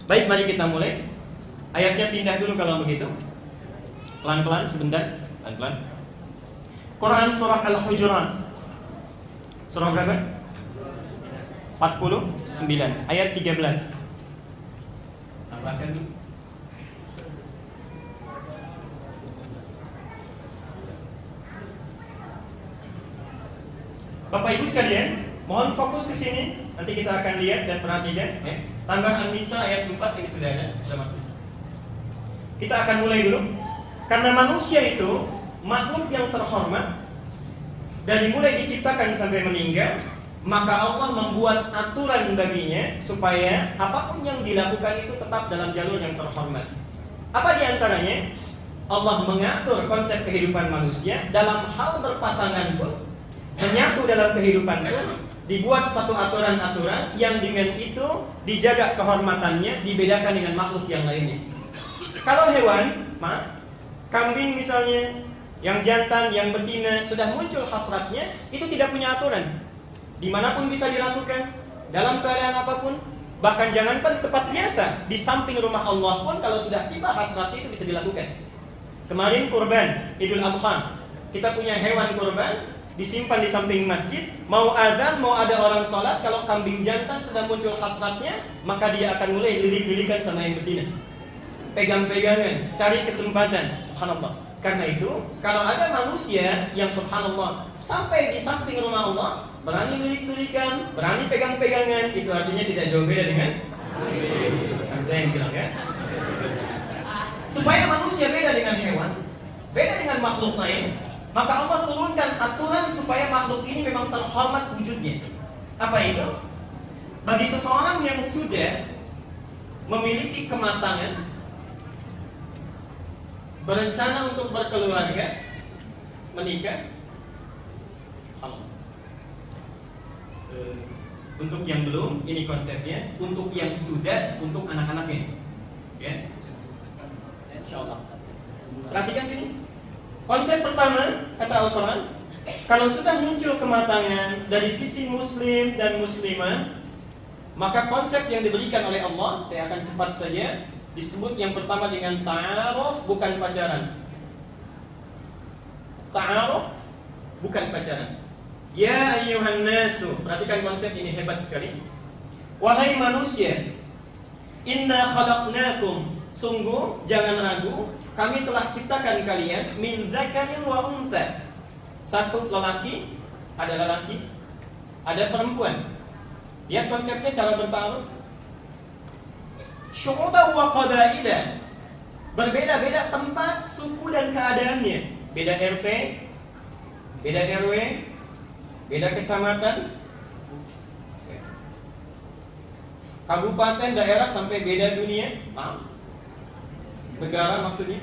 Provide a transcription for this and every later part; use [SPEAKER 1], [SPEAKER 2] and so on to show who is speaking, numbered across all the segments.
[SPEAKER 1] Baik, mari kita mulai. Ayatnya pindah dulu kalau begitu. Pelan-pelan, sebentar. Pelan-pelan. Quran surah Al-Hujurat. Surah berapa? 49, ayat 13. Tambahkan dulu. Bapak Ibu sekalian, mohon fokus ke sini. Nanti kita akan lihat dan perhatikan. Tambah An-Nisa ayat 4 ini sudah ada, sudah masuk. Kita akan mulai dulu. Karena manusia itu makhluk yang terhormat, dari mulai diciptakan sampai meninggal, maka Allah membuat aturan baginya supaya apapun yang dilakukan itu tetap dalam jalur yang terhormat. Apa diantaranya? Allah mengatur konsep kehidupan manusia dalam hal berpasangan pun, menyatu dalam kehidupan pun, dibuat satu aturan-aturan yang dengan itu dijaga kehormatannya, dibedakan dengan makhluk yang lainnya. Kalau hewan, kambing misalnya, yang jantan, yang betina sudah muncul hasratnya, itu tidak punya aturan. Dimanapun bisa dilakukan, dalam keadaan apapun. Bahkan jangankan di tempat biasa, di samping rumah Allah pun kalau sudah tiba hasrat itu bisa dilakukan. Kemarin kurban Idul Adha, kita punya hewan kurban disimpan di samping masjid. Mau adzan, mau ada orang sholat, kalau kambing jantan sudah muncul hasratnya, maka dia akan mulai lilik-lilikan sama yang betina, pegang-pegangan, cari kesempatan. Subhanallah. Karena itu, kalau ada manusia yang subhanallah sampai di samping rumah Allah, berani lirik-lirikan, berani pegang-pegangan, itu artinya tidak jauh beda dengan saya yang bilang ya. Supaya manusia beda dengan hewan, beda dengan makhluk lain, maka Allah turunkan aturan supaya makhluk ini memang terhormat wujudnya. Apa itu? Bagi seseorang yang sudah memiliki kematangan, berencana untuk berkeluarga, menikah. Untuk yang belum, ini konsepnya. Untuk yang sudah, untuk anak-anaknya. Ya, insyaallah. Perhatikan sini. Konsep pertama, kata Al-Quran, kalau sudah muncul kematangan dari sisi muslim dan muslimah, maka konsep yang diberikan oleh Allah, saya akan cepat saja, disebut yang pertama dengan ta'aruf, bukan pacaran. Ta'aruf, bukan pacaran. Ya ayyuhan nasu, perhatikan konsep ini hebat sekali. Wahai manusia, inna khalaqnakum, sungguh jangan ragu, kami telah ciptakan kalian min dzakarin wa untha. Satu lelaki, ada perempuan. Lihat konsepnya, cara bertaruh. Syu'uban wa qabaila, berbeda-beda tempat, suku dan keadaannya. Beda RT, beda RW, beda kecamatan, kabupaten, daerah, sampai beda dunia, negara maksudnya.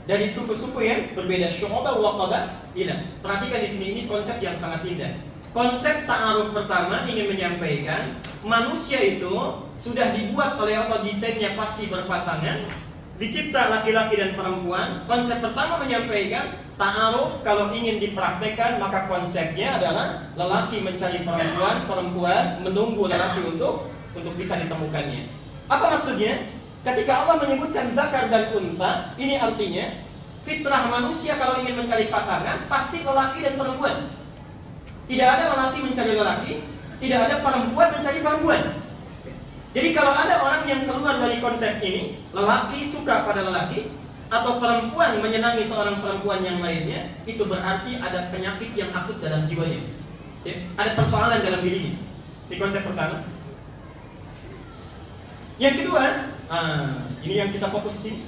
[SPEAKER 1] Dari suku-suku yang berbeda, syu'uban wa qabaila. Perhatikan di sini, ini konsep yang sangat indah. Konsep ta'aruf pertama ingin menyampaikan manusia itu sudah dibuat oleh Allah, desainnya pasti berpasangan, dicipta laki-laki dan perempuan. Konsep pertama menyampaikan ta'aruf kalau ingin dipraktekkan, maka konsepnya adalah lelaki mencari perempuan, perempuan menunggu lelaki untuk bisa ditemukannya. Apa maksudnya? Ketika Allah menyebutkan zakar dan unta, ini artinya fitrah manusia kalau ingin mencari pasangan pasti lelaki dan perempuan. Tidak ada lelaki mencari lelaki, tidak ada perempuan mencari perempuan. Jadi kalau ada orang yang keluar dari konsep ini, lelaki suka pada lelaki, atau perempuan menyenangi seorang perempuan yang lainnya, itu berarti ada penyakit yang akut dalam jiwanya. Ada persoalan dalam dirinya. Ini konsep pertama. Yang kedua, ini yang kita fokus di sini.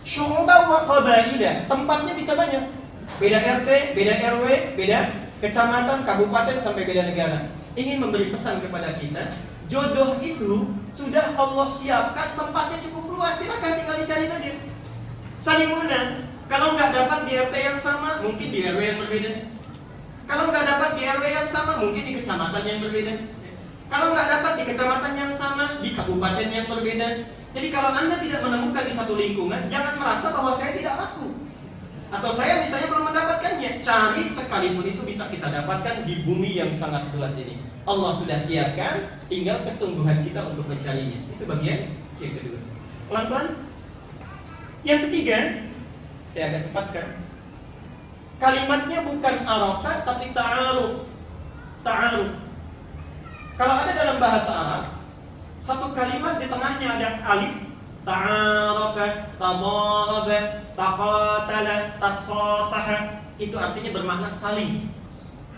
[SPEAKER 1] Syu'uban wa qabaila, tempatnya bisa banyak. Beda RT, beda RW, beda kecamatan, kabupaten, sampai beda negara. Ingin memberi pesan kepada kita, jodoh itu sudah Allah siapkan, tempatnya cukup luas, silakan tinggal dicari saja. Saling mengenal. Kalau nggak dapat di RT yang sama, mungkin di RW yang berbeda. Kalau nggak dapat di RW yang sama, mungkin di kecamatan yang berbeda. Kalau nggak dapat di kecamatan yang sama, di kabupaten yang berbeda. Jadi kalau Anda tidak menemukan di satu lingkungan, jangan merasa bahwa saya tidak laku, atau saya misalnya belum mendapatkannya. makanya cari sekalipun itu bisa kita dapatkan di bumi yang sangat luas ini. Allah sudah siapkan, tinggal kesungguhan kita untuk mencarinya. Itu bagian yang kedua. Pelan-pelan. Yang ketiga, saya agak cepat sekarang. Kalimatnya bukan arafah tapi ta'aruf. Ta'aruf. Kalau ada dalam bahasa Arab, satu kalimat di tengahnya ada alif, ta'arafa, tadaraba, taqatala, tasafaha. Itu artinya bermakna saling.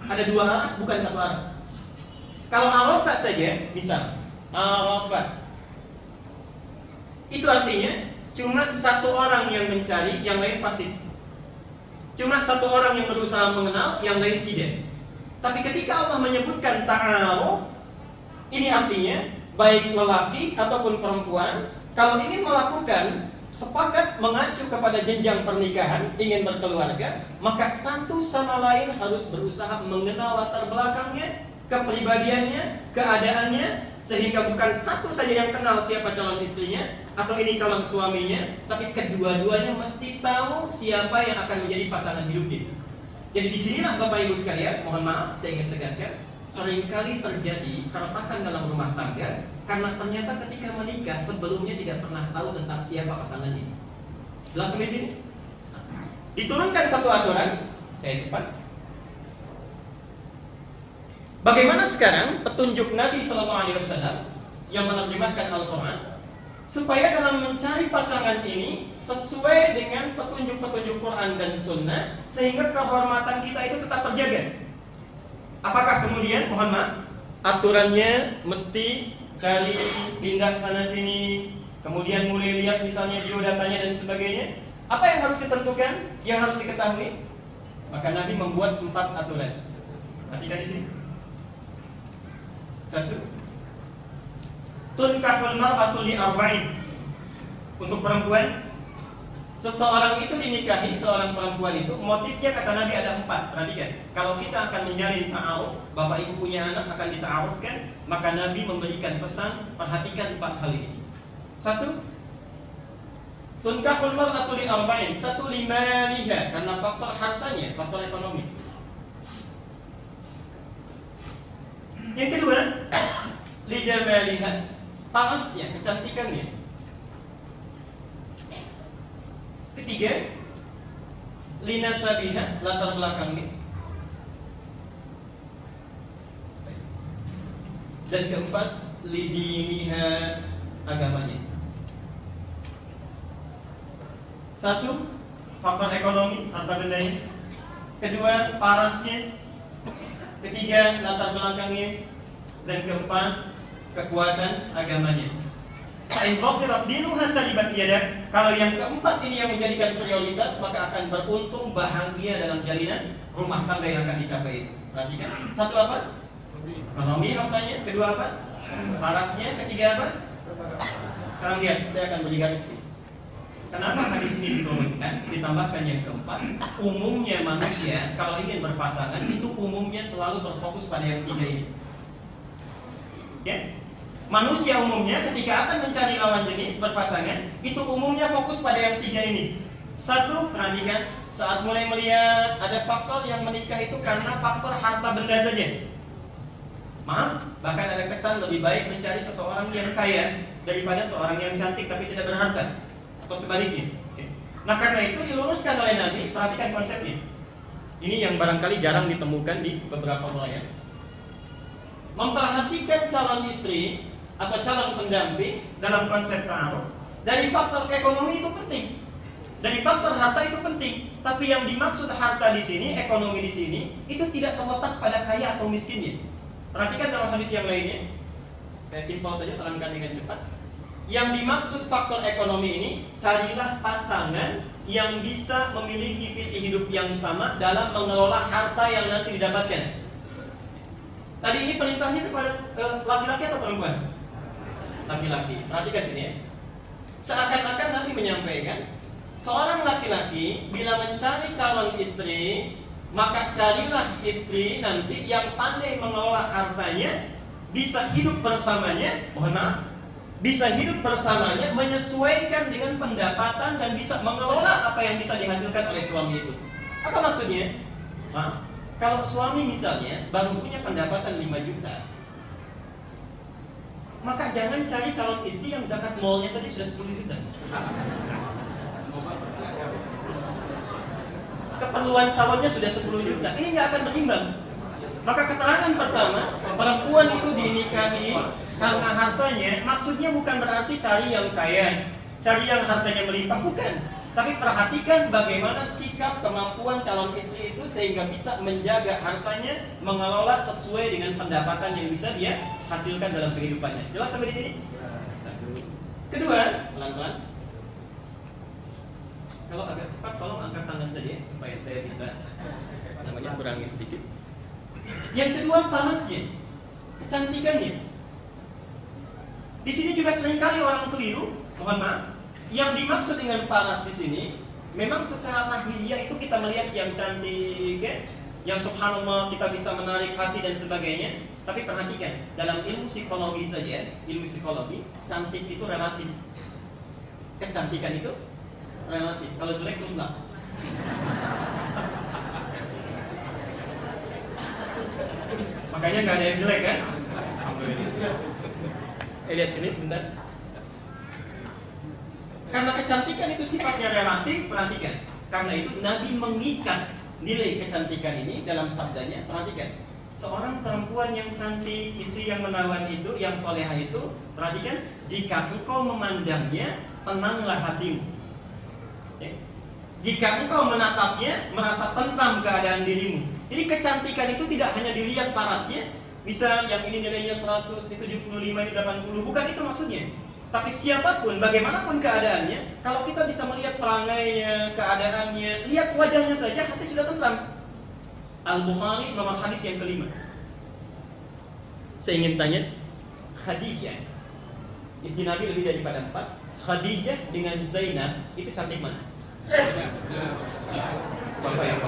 [SPEAKER 1] Ada dua arah, bukan satu arah. Kalau arafah saja, misal arafah, itu artinya cuma satu orang yang mencari, yang lain pasif. Cuma satu orang yang berusaha mengenal, yang lain tidak. Tapi ketika Allah menyebutkan ta'aruf, ini artinya baik lelaki ataupun perempuan kalau ingin melakukan sepakat mengacu kepada jenjang pernikahan, ingin berkeluarga, maka satu sama lain harus berusaha mengenal latar belakangnya, kepribadiannya, keadaannya, sehingga bukan satu saja yang kenal siapa calon istrinya atau ini calon suaminya, tapi kedua-duanya mesti tahu siapa yang akan menjadi pasangan hidupnya. Jadi disinilah Bapak Ibu sekalian, mohon maaf saya ingin tegaskan, seringkali terjadi keretakan dalam rumah tangga karena ternyata ketika menikah sebelumnya tidak pernah tahu tentang siapa pasangannya. Jelas sampai sini? Diturunkan satu aturan, saya cepat. Bagaimana sekarang petunjuk Nabi SAW yang menerjemahkan Al-Quran supaya dalam mencari pasangan ini sesuai dengan petunjuk-petunjuk Quran dan Sunnah sehingga kehormatan kita itu tetap terjaga. Apakah kemudian, mohon maaf, aturannya mesti cari pindah sana sini, kemudian mulai lihat misalnya biodatanya dan sebagainya? Apa yang harus ditentukan, yang harus diketahui? Maka Nabi membuat 4 aturan. Perhatikan di sini. 1. Tunkahul mar'atu li arba'in. Untuk perempuan, seseorang itu dinikahi, seorang perempuan itu motifnya kata Nabi ada 4. Perhatikan. Kalau kita akan menjalin ta'aruf, bapak ibu punya anak akan dita'arufkan, maka Nabi memberikan pesan, perhatikan 4 hal ini. 1. Tunkahul mar'atu li arba'in. 1 limaliha, karena faktor hartanya, faktor ekonomi. Yang kedua, li jamaliha, parasnya, kecantikannya. Ketiga, li nasabiha, latar belakangnya. Dan keempat, li diniha, agamanya. 1. Faktor ekonomi, harta bendanya. Kedua, parasnya. Ketiga, latar belakangnya. Dan keempat, kekuatan agamanya. Kalau yang keempat ini yang menjadikan prioritas, maka akan beruntung bahagia dalam jalinan rumah tangga yang akan dicapai. Perhatikan. 1 apa? Ekonomi hartanya. Kedua apa? Parasnya. Ketiga apa? Sekarang lihat, saya akan beri garis ini. Kenapa hadis ini diturunkan? Ditambahkan yang keempat. Umumnya manusia kalau ingin berpasangan itu umumnya selalu terfokus pada yang 3 ini. Ya? Manusia umumnya ketika akan mencari lawan jenis berpasangan itu umumnya fokus pada yang 3 ini. 1, perhatikan, saat mulai melihat ada faktor yang menikah itu karena faktor harta benda saja. Maaf, bahkan ada kesan lebih baik mencari seseorang yang kaya daripada seorang yang cantik tapi tidak berharta, atau sebaliknya. Nah karena itu diluruskan oleh Nabi, perhatikan konsepnya. Ini yang barangkali jarang ditemukan di beberapa wilayah. Memperhatikan calon istri atau calon pendamping dalam konsep ta'aruf. Dari faktor ekonomi itu penting, dari faktor harta itu penting. Tapi yang dimaksud harta di sini, ekonomi di sini, itu tidak terletak pada kaya atau miskinnya. Perhatikan dalam hadis yang lainnya. Saya simpel saja, terangkan dengan cepat. Yang dimaksud faktor ekonomi ini, carilah pasangan yang bisa memiliki visi hidup yang sama dalam mengelola harta yang nanti didapatkan. Tadi ini perintahnya kepada laki-laki atau perempuan? Laki-laki. Perhatikan sini ya. Seakan-akan Nabi menyampaikan, seorang laki-laki bila mencari calon istri, maka carilah istri nanti yang pandai mengelola hartanya, bisa hidup bersamanya, mohon maaf, bisa hidup bersamanya, menyesuaikan dengan pendapatan dan bisa mengelola apa yang bisa dihasilkan oleh suami itu. Apa maksudnya? Nah, kalau suami misalnya baru punya pendapatan 5 juta, maka jangan cari calon istri yang zakat malnya saja sudah 10 juta. Keperluan salonnya sudah 10 juta. Ini nggak akan berimbang. Maka keterangan pertama, perempuan itu dinikahi karena hartanya, maksudnya bukan berarti cari yang kaya, cari yang hartanya melimpah, bukan. Tapi perhatikan bagaimana sikap kemampuan calon istri itu sehingga bisa menjaga hartanya, mengelola sesuai dengan pendapatan yang bisa dia hasilkan dalam kehidupannya. Jelas sampai di sini? Kedua, pelan-pelan. Kalau agak cepat, tolong angkat tangan saja supaya saya bisa kurangi sedikit. Yang kedua, panasnya, kecantikannya. Di sini juga seringkali orang keliru, mohon maaf. Yang dimaksud dengan paras di sini, memang secara lahiriah itu kita melihat yang cantik, ya? Yang subhanallah kita bisa menarik hati dan sebagainya. Tapi perhatikan, dalam ilmu psikologi saja, ilmu psikologi, cantik itu relatif. Kecantikan itu relatif. Kalau jelek itu enggak. Makanya nggak ada yang jelek kan? Lihat sini sebentar. Karena kecantikan itu sifatnya relatif, perhatikan. Karena itu Nabi mengikat nilai kecantikan ini dalam sabdanya, perhatikan. Seorang perempuan yang cantik, istri yang menawan itu, yang solehah itu, perhatikan, jika engkau memandangnya, tenanglah hatimu. Okay? Jika engkau menatapnya, merasa tentram keadaan dirimu. Jadi kecantikan itu tidak hanya dilihat parasnya, bisa yang ini nilainya 100, ini 75, ini 80, bukan itu maksudnya. Tapi siapapun, bagaimanapun keadaannya, kalau kita bisa melihat perangainya, keadaannya, lihat wajahnya saja, hati sudah tentram. Al-Bukhari nomor hadis yang kelima. Saya ingin tanya, Khadijah, istri Nabi lebih daripada 4. Khadijah dengan Zainab itu cantik mana? Bapak yang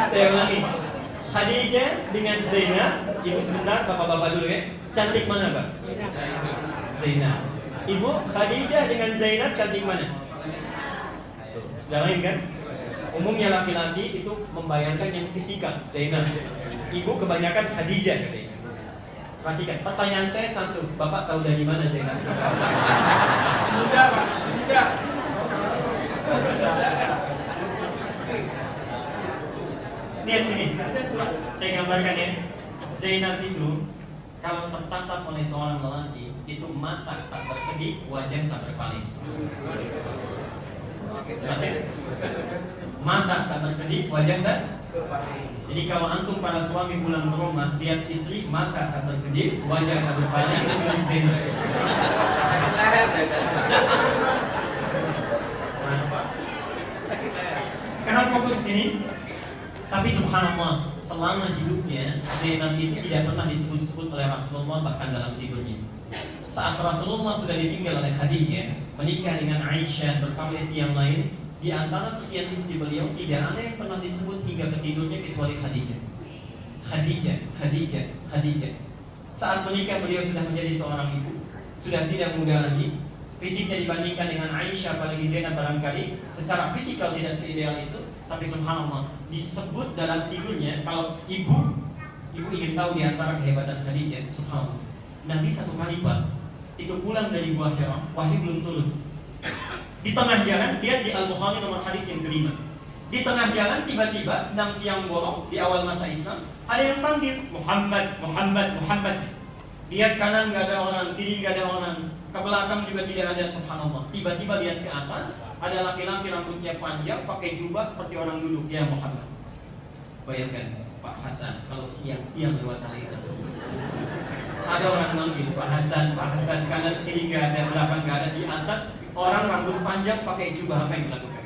[SPEAKER 1] saya ulangi. Khadijah dengan Zainab, ibu sebentar, bapak-bapak dulu ya. Cantik mana, Pak? Zainab. Ibu, Khadijah dengan Zainab cantik mana? Sudah lain kan? Umumnya laki-laki itu membayangkan yang fisikal, Zainab. Ibu kebanyakan Khadijah katanya. Perhatikan, pertanyaan saya satu, Bapak tahu dari mana Zainab?
[SPEAKER 2] Sudah, Pak. Sudah.
[SPEAKER 1] Lihat sini, saya gambarkan ya. Zainab itu kalau tertatap oleh seorang lelaki, itu mata tak berkedip, wajah tak berpaling. Mata tak berkedip, wajah tak. Jadi kalau antum para suami pulang ke rumah, lihat istri, mata tak berkedip, wajah tak berpaling, itu milik Zainab. Kenapa fokus ke sini? Tapi subhanallah, selama hidupnya Zainab itu tidak pernah disebut-sebut oleh Rasulullah bahkan dalam tidurnya. Saat Rasulullah sudah ditinggal oleh Khadijah, menikah dengan Aisyah bersama istri yang lain, di antara sekian istri beliau tidak ada yang pernah disebut hingga ke tidurnya kecuali Khadijah. Khadijah, Khadijah, Khadijah. Saat menikah beliau sudah menjadi seorang ibu, sudah tidak muda lagi. Fisiknya dibandingkan dengan Aisyah, apalagi Zainab barangkali secara fisikal tidak seideal itu. Tapi subhanallah, disebut dalam tidurnya. Kalau ibu ingin tahu di antara kehebatan Khadijah, subhanallah, Nabi satu kali Pak itu pulang dari Gua Hira, wahyu belum turun. Di tengah jalan, lihat di Al-Bukhari nomor hadis yang kelima. Di tengah jalan tiba-tiba sedang siang bolong di awal masa Islam, ada yang panggil Muhammad, Muhammad, Muhammad. Lihat kanan nggak ada orang, kiri nggak ada orang, ke belakang juga tidak ada, subhanallah. Tiba-tiba lihat ke atas, ada laki-laki rambutnya panjang, pakai jubah seperti orang duduk. Ya Muhammad. Bayangkan Pak Hasan kalau siang-siang lewat Aisyah. Ada orang manggil Pak Hasan, kanan kiri nggak ada, belakang nggak ada, di atas orang rambut panjang pakai jubah. Apa yang dilakukan?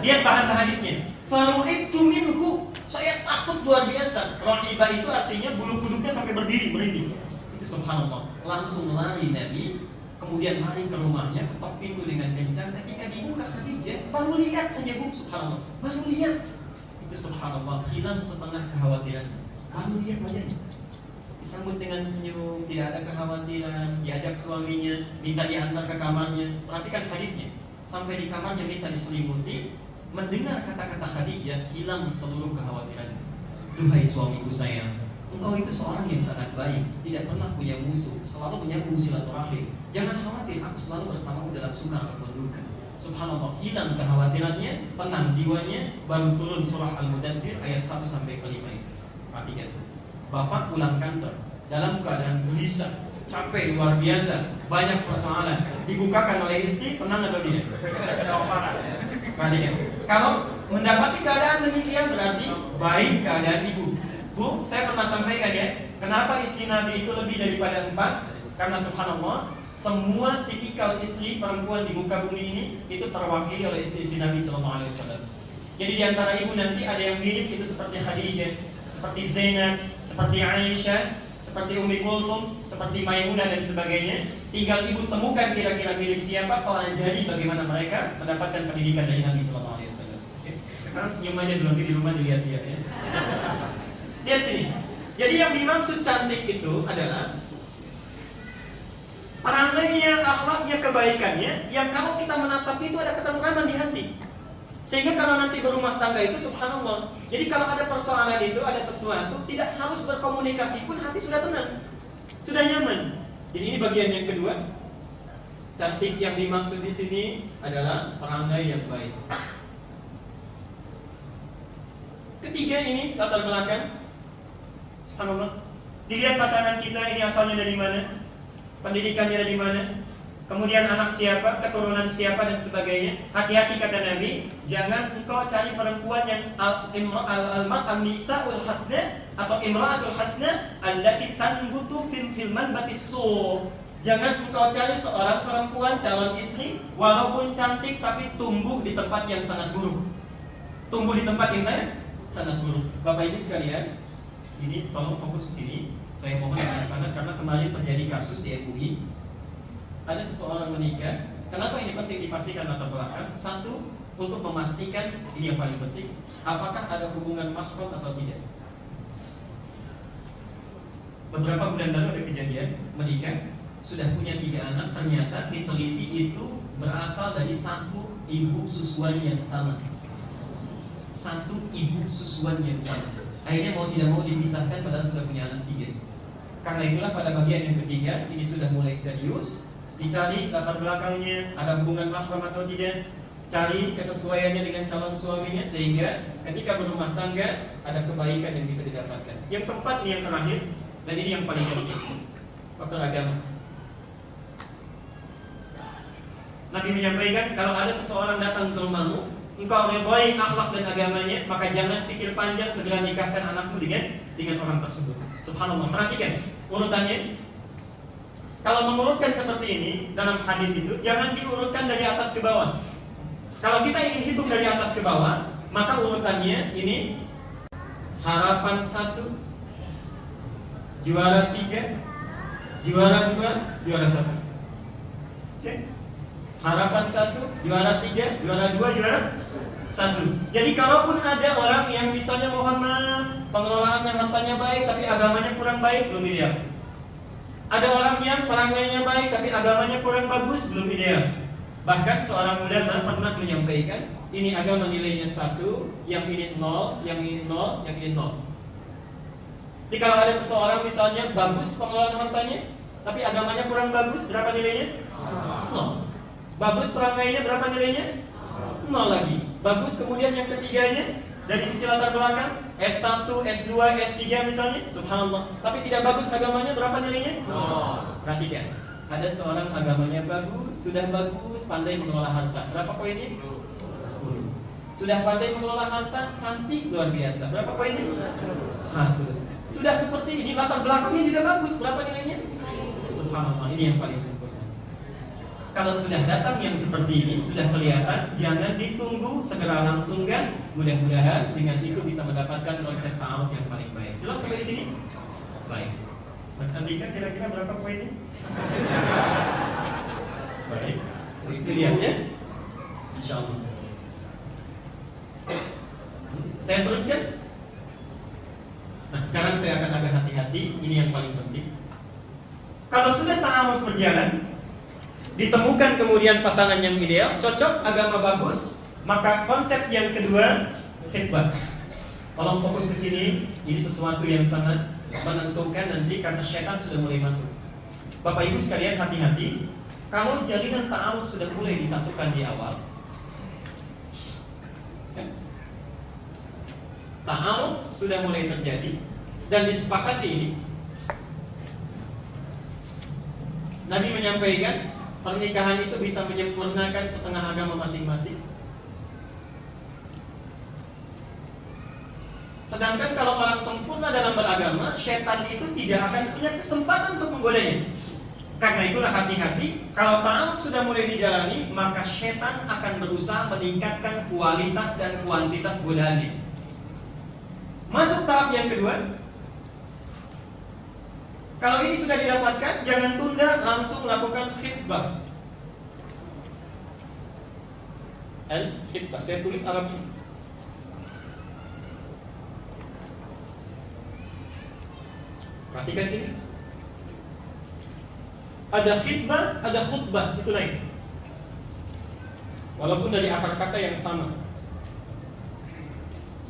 [SPEAKER 1] Lihat bahasa hadisnya. Faru'ibtu minhu, saya takut luar biasa. Ra'ibah itu artinya bulu kuduknya sampai berdiri, merinding. Itu subhanallah. Langsung lari Nabi, kemudian lari ke rumahnya, ketok pintu dengan kencang. Ketika dibuka Khadijah, baru lihat saja Bu, subhanallah. Baru lihat. Itu subhanallah, hilang setengah kekhawatiran. Baru lihat wajahnya. Disambut dengan senyum, tidak ada kekhawatiran, diajak suaminya, minta diantar ke kamarnya. Perhatikan hadisnya. sampai di kamarnya minta diselimuti, mendengar kata-kata Khadijah, hilang seluruh kekhawatiran. Duhai suamiku sayang, engkau itu seorang yang sangat baik, tidak pernah punya musuh, selalu menyambung silaturahim. Jangan khawatir, aku selalu bersamamu dalam suka ataupun duka. Subhanallah, hilang kekhawatirannya, tenang jiwanya, baru turun surah Al-Mudaththir ayat 1 sampai 5 itu. Perhatikan. Bapak pulang kantor dalam keadaan gelisah, capek luar biasa, banyak persoalan, dibukakan oleh istri, tenang atau tidak? Perhatikan. Kalau mendapati keadaan demikian berarti baik keadaan ibu. Bu, saya pernah sampaikan ya, kenapa istri Nabi itu lebih daripada 4? Karena subhanallah, semua tipikal istri perempuan di muka bumi ini itu terwakili oleh istri-istri Nabi SAW. Jadi di antara ibu nanti ada yang mirip itu seperti Khadijah, seperti Zainab, seperti Aisyah, seperti Ummi Kulthum, seperti Maimunah dan sebagainya. Tinggal ibu temukan kira-kira mirip siapa, pelajari bagaimana mereka mendapatkan pendidikan dari Nabi SAW. Sekarang senyum aja dulu, di rumah dilihat-lihat ya. Lihat sini. Jadi yang dimaksud cantik itu adalah perangainya, akhlaknya, kebaikannya, yang kalau kita menatap itu ada ketentraman di hati. Sehingga kalau nanti berumah tangga itu subhanallah. Jadi kalau ada persoalan itu, ada sesuatu, tidak harus berkomunikasi pun hati sudah tenang, sudah nyaman. Jadi ini bagian yang kedua. Cantik yang dimaksud di sini adalah perangai yang baik. Ketiga ini latar belakang. Subhanallah. Dilihat pasangan kita ini asalnya dari mana, pendidikannya dari mana, kemudian anak siapa, keturunan siapa dan sebagainya. Hati-hati kata Nabi, jangan engkau cari perempuan yang al-nisa'ul hasna atau imra'atul hasna allati tanbutu fil manbatis su'. Jangan engkau cari seorang perempuan calon istri walaupun cantik tapi tumbuh di tempat yang sangat buruk. Tumbuh di tempat yang sangat buruk. Bapak Ibu sekalian, ini tolong fokus ke sini. Saya mohon dengan sangat karena kemarin terjadi kasus di MUI. Ada seseorang menikah. Kenapa ini penting dipastikan latar belakang? Satu, untuk memastikan, ini yang paling penting, apakah ada hubungan mahram atau tidak. Beberapa bulan lalu ada kejadian menikah, sudah punya 3 anak, ternyata diteliti itu berasal dari satu ibu susuan yang sama. Satu ibu susuan yang sama. Akhirnya mau tidak mau dipisahkan padahal sudah punya anak 3. Karena itulah pada bagian yang ketiga ini sudah mulai serius, dicari latar belakangnya, ada hubungan mahram atau tidak, cari kesesuaiannya dengan calon suaminya sehingga ketika berumah tangga ada kebaikan yang bisa didapatkan. Yang keempat ini yang terakhir dan ini yang paling penting, faktor agama. Nabi menyampaikan kalau ada seseorang datang ke rumahmu, engkau ridhoi akhlak dan agamanya, maka jangan pikir panjang, segera nikahkan anakmu dengan orang tersebut. Subhanallah, perhatikan urutannya. Kalau mengurutkan seperti ini dalam hadis itu, jangan diurutkan dari atas ke bawah. Kalau kita ingin hitung dari atas ke bawah, maka urutannya ini harapan 1, juara 3, juara 2, juara 1. Cek. Harapan 1, juara 3, juara 2, juara 1. Jadi kalaupun ada orang yang misalnya mohon maaf, pengelolaannya hartanya baik tapi agamanya kurang baik, belum ideal. Ada orang yang perangainya baik tapi agamanya kurang bagus, belum ideal. Bahkan seorang ulama pernah menyampaikan, ini agama nilainya 1, yang ini 0, yang ini 0, yang ini 0. Jadi kalau ada seseorang misalnya bagus pengelolaan hartanya tapi agamanya kurang bagus, berapa nilainya? 0. Bagus perangainya, berapa nilainya? 0 lagi. Bagus kemudian yang ketiganya dari sisi latar belakang S1, S2, S3 misalnya, subhanallah. Tapi tidak bagus agamanya, berapa nilainya? 0. Perhatikan, ada seorang agamanya bagus, sudah bagus, pandai mengelola harta. Berapa poinnya? 10. Sudah pandai mengelola harta, cantik, luar biasa. Berapa poinnya? 100. Sudah seperti ini, latar belakangnya juga bagus, berapa nilainya? Subhanallah, ini yang paling sempurna. Kalau sudah datang yang seperti ini, sudah kelihatan, jangan ditunggu, segera langsungkan. Mudah-mudahan dengan itu bisa mendapatkan konsep ta'aruf yang paling baik. Jelas sampai di sini? Baik. Mas Andika kira-kira berapa poinnya? Baik. Terus dilihat ya. Insyaallah. Saya teruskan. Nah, sekarang saya akan agak hati-hati. Ini yang paling penting. Kalau sudah ta'aruf berjalan, ditemukan kemudian pasangan yang ideal, cocok, agama bagus, maka konsep yang kedua khitbah. Tolong fokus ke sini, ini sesuatu yang sangat menentukan nanti karena syaitan sudah mulai masuk. Bapak Ibu sekalian hati-hati, kalau jalinan ta'aruf sudah mulai disatukan di awal, ta'aruf sudah mulai terjadi dan disepakati ini, Nabi menyampaikan pernikahan itu bisa menyempurnakan setengah agama masing-masing. Sedangkan kalau orang sempurna dalam beragama, syaitan itu tidak akan punya kesempatan untuk menggodanya. Karena itulah hati-hati, kalau ta'aruf sudah mulai dijalani, maka syaitan akan berusaha meningkatkan kualitas dan kuantitas godaannya. Masuk tahap yang kedua. Kalau ini sudah didapatkan, jangan tunda, langsung lakukan khitbah. Khitbah, saya tulis Arabnya. Perhatikan sini. Ada khitbah, ada khutbah, itu lain. Walaupun dari akar kata yang sama.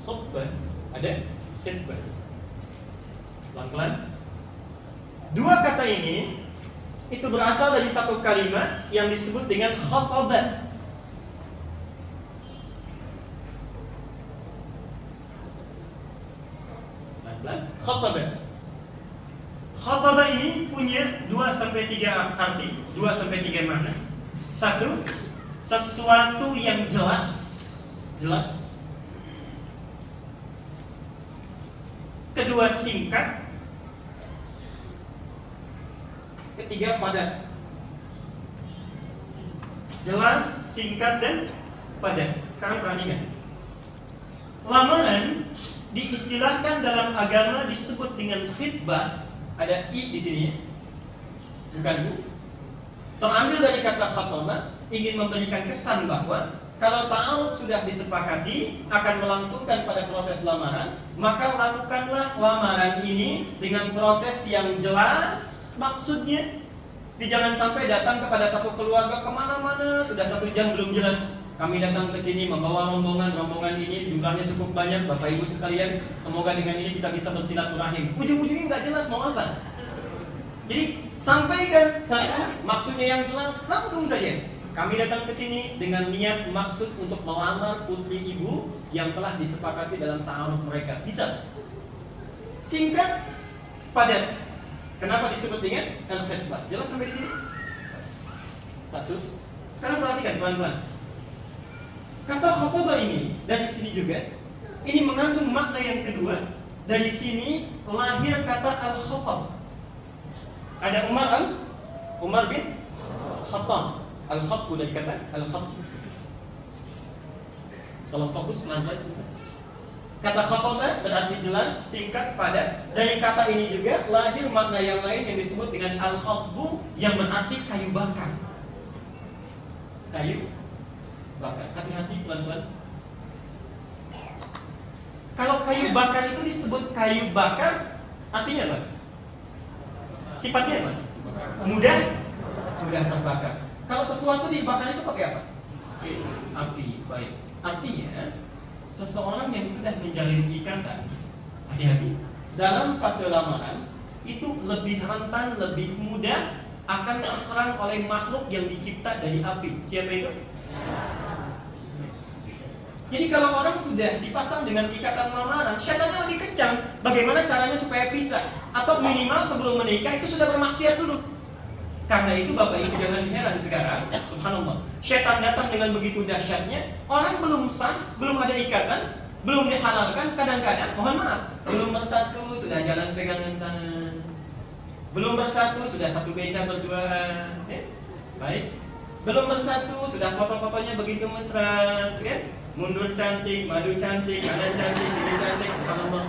[SPEAKER 1] Khutbah, ada khitbah. Pelan-pelan. Dua kata ini itu berasal dari satu kalimat yang disebut dengan khatabah. Pelan-pelan. Khatabah. Khatabah ini punya 2-3 arti, 2-3 makna. Satu, sesuatu yang jelas. Kedua, singkat. Ketiga, padat. Jelas, singkat, dan padat. Sekarang perhatikan. Lamaran diistilahkan dalam agama disebut dengan khitbah. Ada i di sini, bukan bu. Terambil dari kata khatabah, ingin memberikan kesan bahwa kalau ta'aruf sudah disepakati akan melangsungkan pada proses lamaran, maka lakukanlah lamaran ini dengan proses yang jelas maksudnya. Jangan sampai datang kepada satu keluarga kemana-mana sudah 1 jam belum jelas. Kami datang ke sini membawa rombongan ini jumlahnya cukup banyak, Bapak Ibu sekalian. Semoga dengan ini kita bisa bersilaturahim. Ujung-ujungnya nggak jelas mau apa. Jadi sampaikan satu maksudnya yang jelas, langsung saja. Kami datang ke sini dengan niat maksud untuk melamar putri ibu yang telah disepakati dalam ta'aruf mereka. Bisa. Singkat, padat. Kenapa disebut dengan al-khitbah? Jelas sampai di sini? Satu. Sekarang perhatikan pelan-pelan. Kata khatabah ini dari sini juga, ini mengandung makna yang kedua. Dari sini lahir kata al-khatab. Ada Umar bin Khattab. Al-khatbu dari kata al-khatbu. Kalau fokus pelan-pelan sebentar. Kata khatabah berarti jelas, singkat, padat. Dari kata ini juga lahir makna yang lain yang disebut dengan al-khatbu, yang berarti kayu bakar. Kayu bakar. Hati-hati pelan-pelan. Kalau kayu bakar itu disebut kayu bakar, artinya apa? Sifatnya apa? Mudah terbakar. Kalau sesuatu dibakar itu pakai apa? Api. Baik. Artinya seseorang yang sudah menjalin ikatan, hati-hati, dalam fase lamaran itu lebih rentan, lebih mudah akan terserang oleh makhluk yang dicipta dari api. Siapa itu? Jadi kalau orang sudah dipasang dengan ikatan lamaran, syaitannya lebih kencang. Bagaimana caranya supaya pisah? Atau minimal sebelum menikah itu sudah bermaksiat dulu. Karena itu Bapak Ibu jangan heran sekarang, subhanallah, syaitan datang dengan begitu dahsyatnya. Orang belum sah, belum ada ikatan, belum dihalalkan, kadang-kadang, mohon maaf, belum bersatu sudah jalan pegangan tangan, belum bersatu sudah satu beca berduaan, baik, belum bersatu sudah foto-fotonya begitu mesra, mundur cantik, madu cantik, kanan cantik, kiri cantik, subhanallah,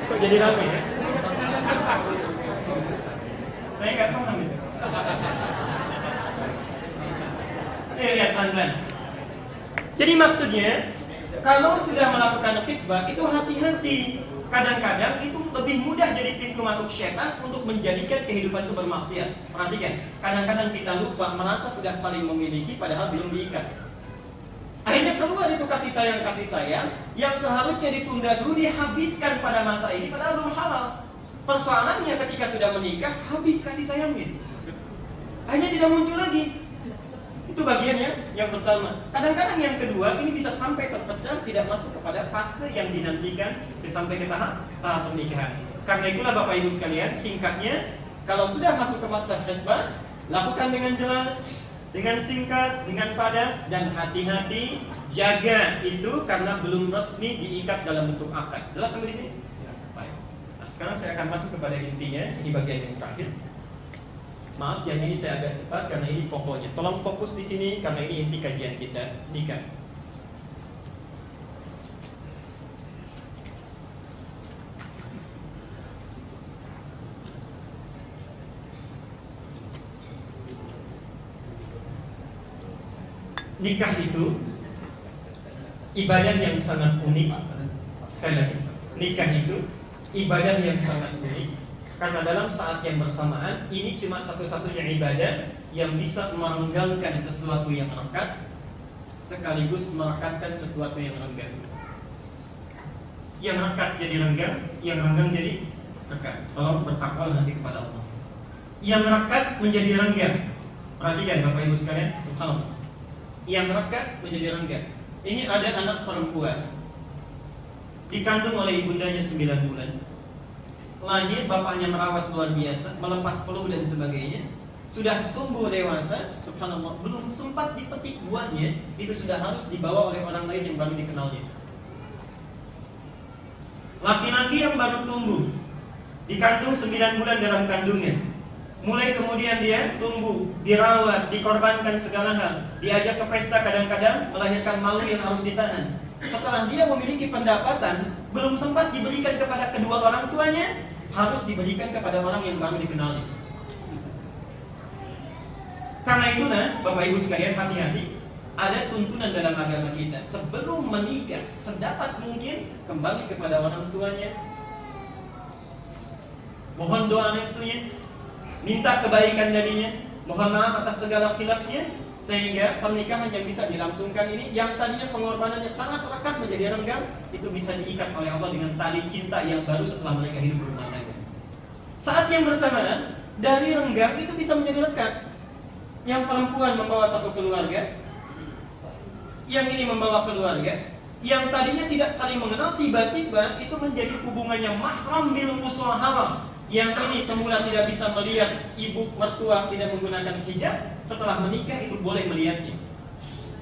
[SPEAKER 1] Kok jadi ramai ya? Saya nggak paham itu. Lihat pelan-pelan. Jadi maksudnya, kalau sudah melakukan khitbah itu hati-hati. kadang-kadang itu lebih mudah jadi pintu masuk setan untuk menjadikan kehidupan itu bermaksiat. Perhatikan, kadang-kadang kita lupa merasa sudah saling memiliki padahal belum diikat. Akhirnya keluar itu kasih sayang yang seharusnya ditunda dulu dihabiskan pada masa ini padahal belum halal. Persoalannya ketika sudah menikah habis kasih sayangnya. Akhirnya tidak muncul lagi. Itu bagiannya yang pertama. Kadang-kadang yang kedua ini bisa sampai terpecah, tidak masuk kepada fase yang dinantikan sampai ke tahap pernikahan. Karena itulah Bapak Ibu sekalian, singkatnya, kalau sudah masuk ke masa khitbah, lakukan dengan jelas, dengan singkat, dengan padat, dan hati-hati jaga itu karena belum resmi diikat dalam bentuk akad. Jelas sampai di sini? Baik. Nah, sekarang saya akan masuk kepada intinya. Ini bagian yang terakhir. Maaf, yang ini saya agak cepat karena ini pokoknya. Tolong fokus di sini karena ini inti kajian kita. Nikah. Nikah itu ibadah yang sangat unik. Sekali lagi, nikah itu ibadah yang sangat unik. Karena dalam saat yang bersamaan ini cuma satu-satunya ibadah yang bisa merenggangkan sesuatu yang rekat sekaligus merekatkan sesuatu yang renggang. Yang rekat jadi renggang, yang renggang jadi rekat. Tolong bertakwa nanti kepada Allah. Yang rekat menjadi renggang. Perhatikan Bapak Ibu sekalian, subhanallah. Yang rekat menjadi renggang. Ini ada anak perempuan dikandung oleh ibundanya 9 bulan. Lahir, bapaknya merawat luar biasa, melepas peluh dan sebagainya. Sudah tumbuh dewasa, subhanallah, belum sempat dipetik buahnya, itu sudah harus dibawa oleh orang lain yang baru dikenalnya. Laki-laki yang baru tumbuh, dikandung 9 bulan dalam kandungan. Mulai kemudian dia tumbuh, dirawat, dikorbankan segala hal, diajak ke pesta kadang-kadang, melahirkan malu yang harus ditahan. Setelah dia memiliki pendapatan, belum sempat diberikan kepada kedua orang tuanya, harus diberikan kepada orang yang baru dikenalnya. Karena itulah Bapak Ibu sekalian, hati-hati. Ada tuntunan dalam agama kita, sebelum menikah sedapat mungkin kembali kepada orang tuanya, mohon doa restunya, minta kebaikan darinya, mohon maaf atas segala khilafnya, sehingga pernikahan yang bisa dilangsungkan ini, yang tadinya pengorbanannya sangat lekat menjadi renggang, itu bisa diikat oleh Allah dengan tali cinta yang baru setelah mereka hidup berumah tangga. Saat yang bersamaan, dari renggang itu bisa menjadi lekat. Yang perempuan membawa satu keluarga, yang ini membawa keluarga, yang tadinya tidak saling mengenal, tiba-tiba itu menjadi hubungannya mahram bil musahalah. Yang ini semula tidak bisa melihat ibu mertua tidak menggunakan hijab, setelah menikah itu boleh melihatnya.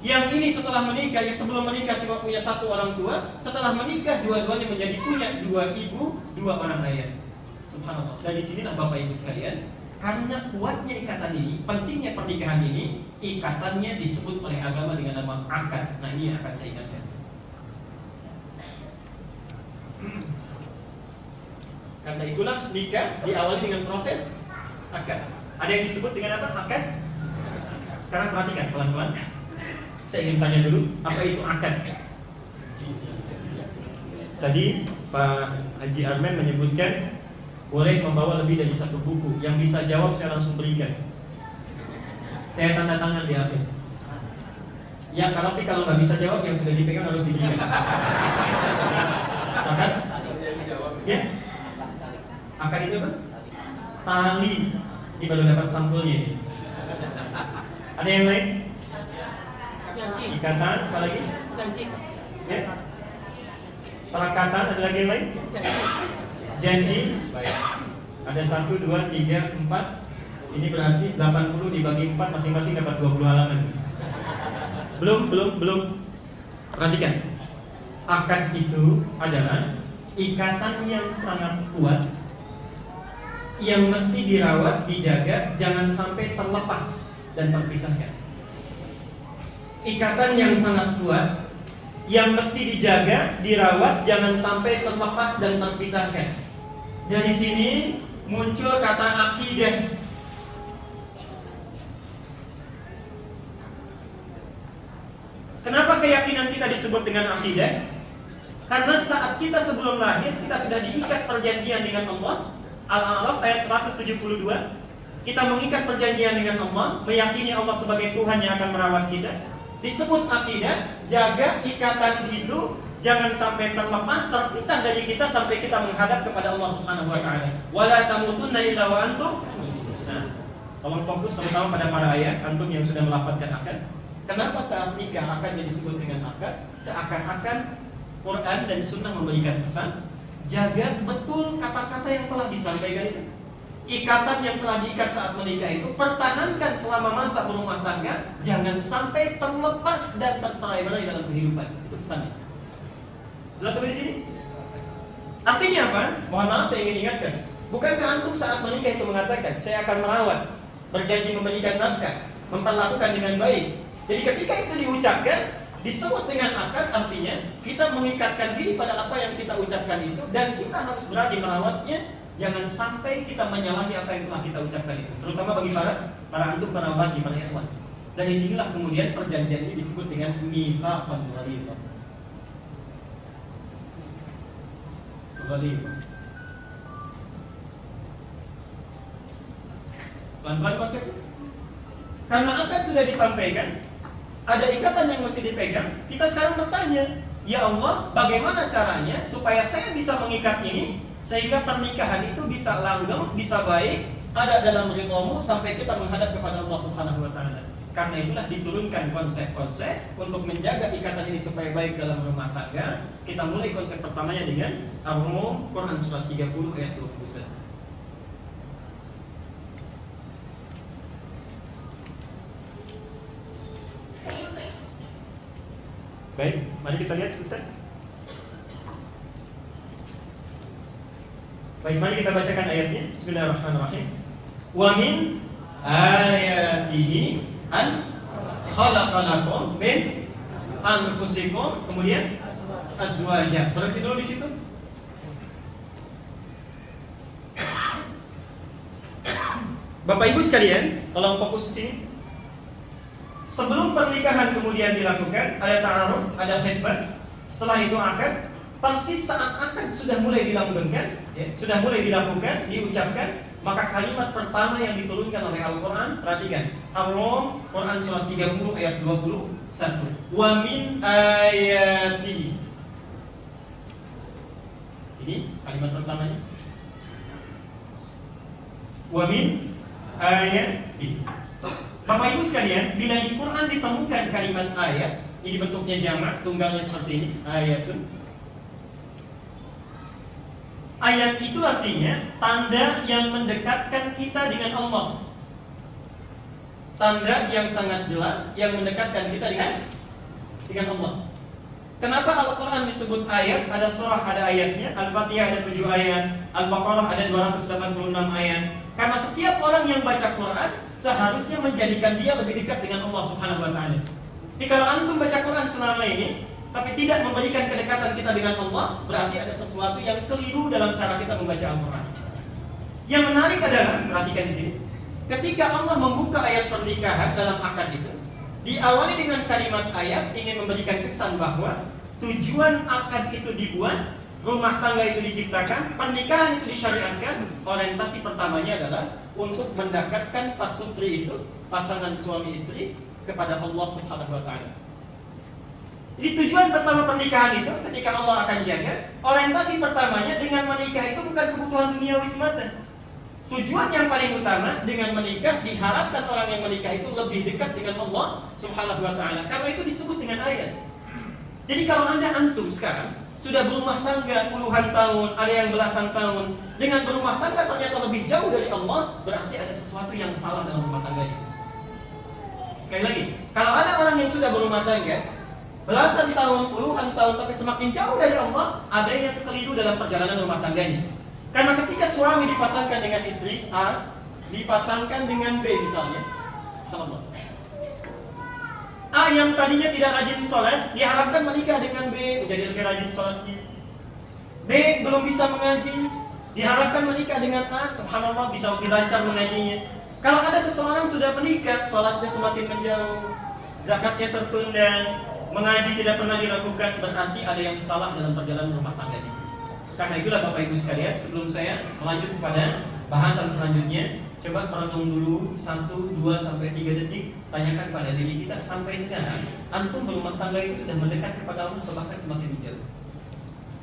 [SPEAKER 1] Yang ini setelah menikah, yang sebelum menikah cuma punya satu orang tua, setelah menikah dua-duanya menjadi punya 2 ibu, 2 orang ayah. Subhanallah. Dari sinilah Bapak Ibu sekalian, karena kuatnya ikatan ini, pentingnya pernikahan ini, ikatannya disebut oleh agama dengan nama akad. Nah, ini yang akan saya ingatkan. Karena itulah nikah diawali dengan proses akad. Ada yang disebut dengan apa? Akad. Sekarang perhatikan pelan-pelan. Saya ingin tanya dulu, apa itu akad? Tadi Pak Haji Armen menyebutkan boleh membawa lebih dari 1 buku. Yang bisa jawab saya langsung berikan. Saya tanda tangan di akhir. Ya, tapi kalau nggak bisa jawab, yang sudah dipegang harus diberikan. Akad? Ya. Akad itu apa? Tali. Ini baru dapat sampulnya. Ada yang lain?
[SPEAKER 2] Janji.
[SPEAKER 1] Ikatan, apa lagi?
[SPEAKER 2] Janji.
[SPEAKER 1] Ya. Perakatan, ada lagi yang lain? Janji. Baik. Ada 1, 2, 3, 4. Ini berarti 80 dibagi 4, masing-masing dapat 20 halaman. Belum. Perhatikan. Akad itu adalah ikatan yang sangat kuat, yang mesti dirawat, dijaga, jangan sampai terlepas dan terpisahkan. Ikatan yang sangat kuat, yang mesti dijaga, dirawat, jangan sampai terlepas dan terpisahkan. Dari sini muncul kata akidah. Kenapa keyakinan kita disebut dengan akidah? Karena saat kita sebelum lahir, kita sudah diikat perjanjian dengan Allah. Al-A'raf ayat 172. Kita mengikat perjanjian dengan Allah, meyakini Allah sebagai Tuhan yang akan merawat kita. Disebut akidah, jaga ikatan itu jangan sampai terlepas, terpisah dari kita sampai kita menghadap kepada Allah Subhanahu wa taala. Wala tamutunna illa wa antum. Nah, tolong fokus terutama pada para ayah antum yang sudah melafazkan akad. Kenapa saat nikah akadnya disebut dengan akad? Seakan-akan Quran dan Sunnah memberikan pesan, jaga betul kata-kata yang telah disampaikan itu. Ikatan yang telah diikat saat menikah itu pertahankan selama masa berumah tangga, jangan sampai terlepas dan tercerai-berai dalam kehidupan. Itu pesannya. Jelas sampai di sini? Artinya apa? Mohon maaf saya ingin ingatkan. Bukankah antum saat menikah itu mengatakan, saya akan merawat, berjanji memberikan nafkah, memperlakukan dengan baik. Jadi ketika itu diucapkan, disebut dengan akad, artinya kita mengikatkan diri pada apa yang kita ucapkan itu dan kita harus berani merawatnya. Jangan sampai kita menyalahi apa yang telah kita ucapkan itu. Terutama bagi para antum, para laki, para ikhwan. Dan disinilah kemudian perjanjian ini disebut dengan mitsaqan ghalidha. Pelan-pelan konsepnya. Karena akad sudah disampaikan, ada ikatan yang mesti dipegang. Kita sekarang bertanya, ya Allah, bagaimana caranya supaya saya bisa mengikat ini sehingga pernikahan itu bisa langgeng, bisa baik, ada dalam ridhamu sampai kita menghadap kepada Allah Subhanahu wa taala. Karena itulah diturunkan konsep-konsep untuk menjaga ikatan ini supaya baik dalam rumah tangga. Kita mulai konsep pertamanya dengan Ar-Rum, Quran surat 30 ayat 21. Baik, mari kita lihat sebentar. Baik, mari kita bacakan ayatnya. Bismillahirrahmanirrahim. Wa min ayatihi an khalaqalakum min anfusikum, kemudian azwaja. Berarti dulu di situ. Bapak Ibu sekalian, tolong fokus ke sini. Sebelum pernikahan kemudian dilakukan, ada ta'aruf, ada khitbah. Setelah itu akad. Persis saat akad sudah mulai dilanggengkan, ya, sudah mulai dilakukan, diucapkan, maka kalimat pertama yang diturunkan oleh Al-Quran, perhatikan, Ar-Rum, Quran surat 30 ayat 21. Wa min ayatihi. Ini kalimat pertamanya. Wa min ayatihi. Bapak Ibu sekalian, bila di Quran ditemukan kalimat ayat, ini bentuknya jamak, tunggalnya seperti ini, ayatun. Ayat itu artinya tanda yang mendekatkan kita dengan Allah. Tanda yang sangat jelas yang mendekatkan kita dengan Allah. Kenapa Al-Quran disebut ayat? Ada surah, ada ayatnya. Al-Fatihah ada 7 ayat, Al-Baqarah ada 286 ayat. Karena setiap orang yang baca Quran seharusnya menjadikan dia lebih dekat dengan Allah Subhanahu wa taala. Jadi kalau antum baca Quran selama ini tapi tidak memberikan kedekatan kita dengan Allah, berarti ada sesuatu yang keliru dalam cara kita membaca Al-Quran. Yang menarik adalah, perhatikan di sini, ketika Allah membuka ayat pernikahan dalam akad itu, diawali dengan kalimat ayat ingin memberikan kesan bahwa tujuan akad itu dibuat, rumah tangga itu diciptakan, pernikahan itu disyariatkan. Orientasi pertamanya adalah untuk mendekatkan pasutri itu, pasangan suami istri, kepada Allah Subhanahu wa taala. Jadi tujuan pertama pernikahan itu ketika Allah akan jaga, orientasi pertamanya dengan menikah itu bukan kebutuhan duniawi semata. Tujuan yang paling utama dengan menikah, diharapkan orang yang menikah itu lebih dekat dengan Allah Subhanahu wa taala. Karena itu disebut dengan ayat. Jadi kalau Anda antum sekarang sudah berumah tangga puluhan tahun, ada yang belasan tahun, dengan berumah tangga ternyata lebih jauh dari Allah, berarti ada sesuatu yang salah dalam rumah tangga itu. Sekali lagi, kalau ada orang yang sudah berumah tangga belasan tahun, puluhan tahun, tapi semakin jauh dari Allah, ada yang keliru dalam perjalanan rumah tangganya. Karena ketika suami dipasangkan dengan istri A, dipasangkan dengan B misalnya, Allah. A yang tadinya tidak rajin sholat, diharapkan menikah dengan B, menjadi lebih rajin sholatnya. B belum bisa mengaji, diharapkan menikah dengan A, subhanallah bisa lebih lancar mengajinya. Kalau ada seseorang sudah menikah, sholatnya semakin menjauh, zakatnya tertunda, mengaji tidak pernah dilakukan, berarti ada yang salah dalam perjalanan rumah tangga ini. Karena itulah Bapak Ibu sekalian, sebelum saya melanjut kepada bahasan selanjutnya, coba merenung dulu 1, 2, sampai 3 detik. Tanyakan pada diri kita, sampai sekarang antum berumah tangga itu sudah mendekat kepada Allah atau bahkan semakin jauh?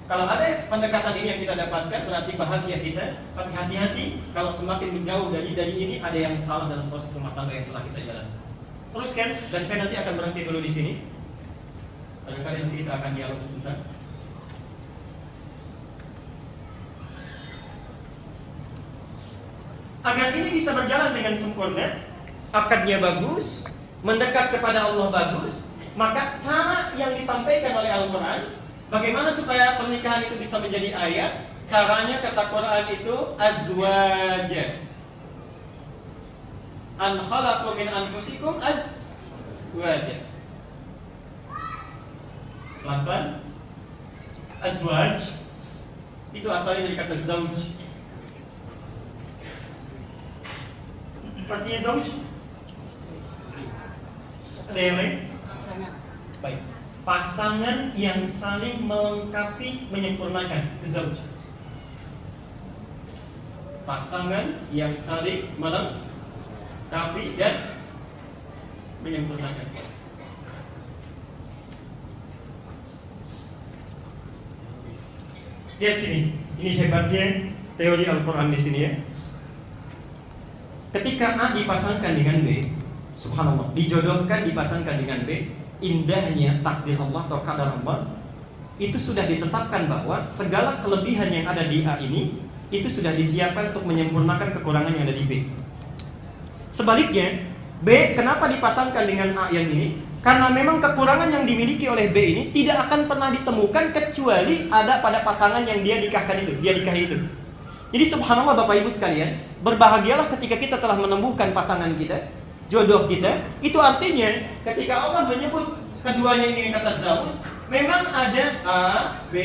[SPEAKER 1] Kalau ada pendekatan ini yang kita dapatkan, berarti bahagia kita. Tapi hati-hati, kalau semakin menjauh dari ini, ada yang salah dalam proses rumah tangga yang telah kita jalankan. Teruskan, dan saya nanti akan berhenti dulu di sini. Barangkali nanti kita akan dialog sebentar. Agar ini bisa berjalan dengan sempurna, akadnya bagus, mendekat kepada Allah bagus, maka cara yang disampaikan oleh Al-Quran, bagaimana supaya pernikahan itu bisa menjadi ayat? Caranya kata Quran itu azwaja. An khalaqu min anfusikum azwaja. Pelan-pelan. Azwaj itu asalnya dari kata zauj. Artinya zauj. Ada yang lain? Baik. Pasangan yang saling melengkapi, menyempurnakan, itu zauj. Pasangan yang saling melengkapi dan menyempurnakan. Lihat sini, ini hebatnya teori Al-Quran di sini ya. Ketika A dipasangkan dengan B, subhanallah, dijodohkan dipasangkan dengan B, indahnya takdir Allah atau qadar Allah, itu sudah ditetapkan bahwa segala kelebihan yang ada di A ini, itu sudah disiapkan untuk menyempurnakan kekurangan yang ada di B. Sebaliknya, B kenapa dipasangkan dengan A yang ini? Karena memang kekurangan yang dimiliki oleh B ini tidak akan pernah ditemukan kecuali ada pada pasangan yang dia nikahi itu. Jadi subhanallah Bapak Ibu sekalian, berbahagialah ketika kita telah menemukan pasangan kita, jodoh kita. Itu artinya ketika Allah menyebut keduanya ini kata zauj, memang ada A, B,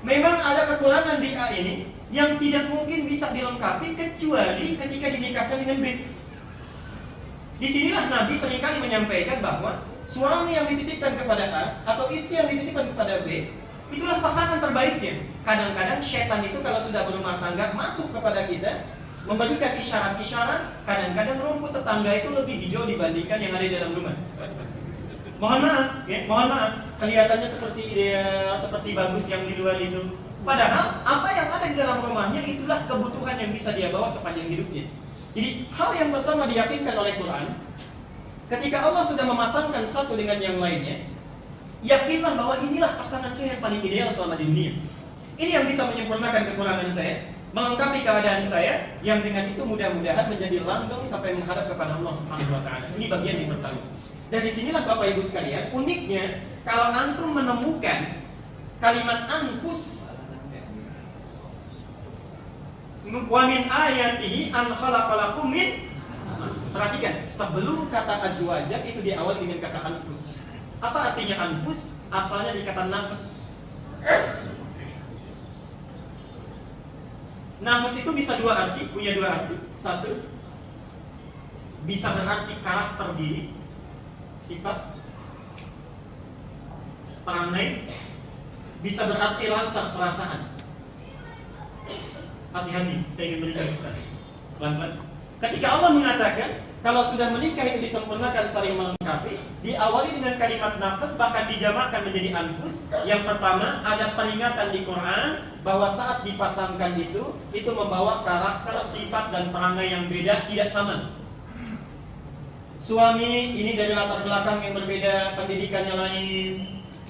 [SPEAKER 1] memang ada kekurangan di A ini yang tidak mungkin bisa dilengkapi kecuali ketika dinikahkan dengan B. Disinilah Nabi seringkali menyampaikan bahwa suami yang dititipkan kepada A atau istri yang dititipkan kepada B, itulah pasangan terbaiknya. Kadang-kadang setan itu kalau sudah berumah tangga masuk kepada kita, memberikan isyarat-isyarat. Kadang-kadang rumput tetangga itu lebih hijau dibandingkan yang ada di dalam rumah. Mohon maaf, ya, mohon maaf. Kelihatannya seperti ideal, seperti bagus yang di luar itu. Padahal apa yang ada di dalam rumahnya itulah kebutuhan yang bisa dia bawa sepanjang hidupnya. Jadi hal yang pertama diyakinkan oleh Quran, ketika Allah sudah memasangkan satu dengan yang lainnya, yakinlah bahwa inilah pasangan saya yang paling ideal selama di dunia. Ini yang bisa menyempurnakan kekurangan saya, melengkapi keadaan saya, yang dengan itu mudah-mudahan menjadi langgeng sampai menghadap kepada Allah Subhanahu wa taala. Ini bagian yang pertama. Dan disinilah Bapak Ibu sekalian, uniknya kalau antum menemukan kalimat anfus, wa min ayatihi an khalaqalakum min, perhatikan, sebelum kata azwajah itu diawali dengan kata anfus. Apa artinya anfus? Asalnya dari kata nafas. Nafas itu bisa punya dua arti. Satu, bisa berarti karakter diri, sifat, perangai. Bisa berarti rasa, perasaan. Hati-hati, saya ingin berikan pesan. Pelan-pelan. Ketika Allah mengatakan kalau sudah menikah itu disempurnakan saling melengkapi, diawali dengan kalimat nafas, bahkan dijamakkan menjadi anfus. Yang pertama, ada peringatan di Quran bahwa saat dipasangkan itu membawa karakter, sifat, dan perangai yang beda, tidak sama. Suami ini dari latar belakang yang berbeda, pendidikannya lain.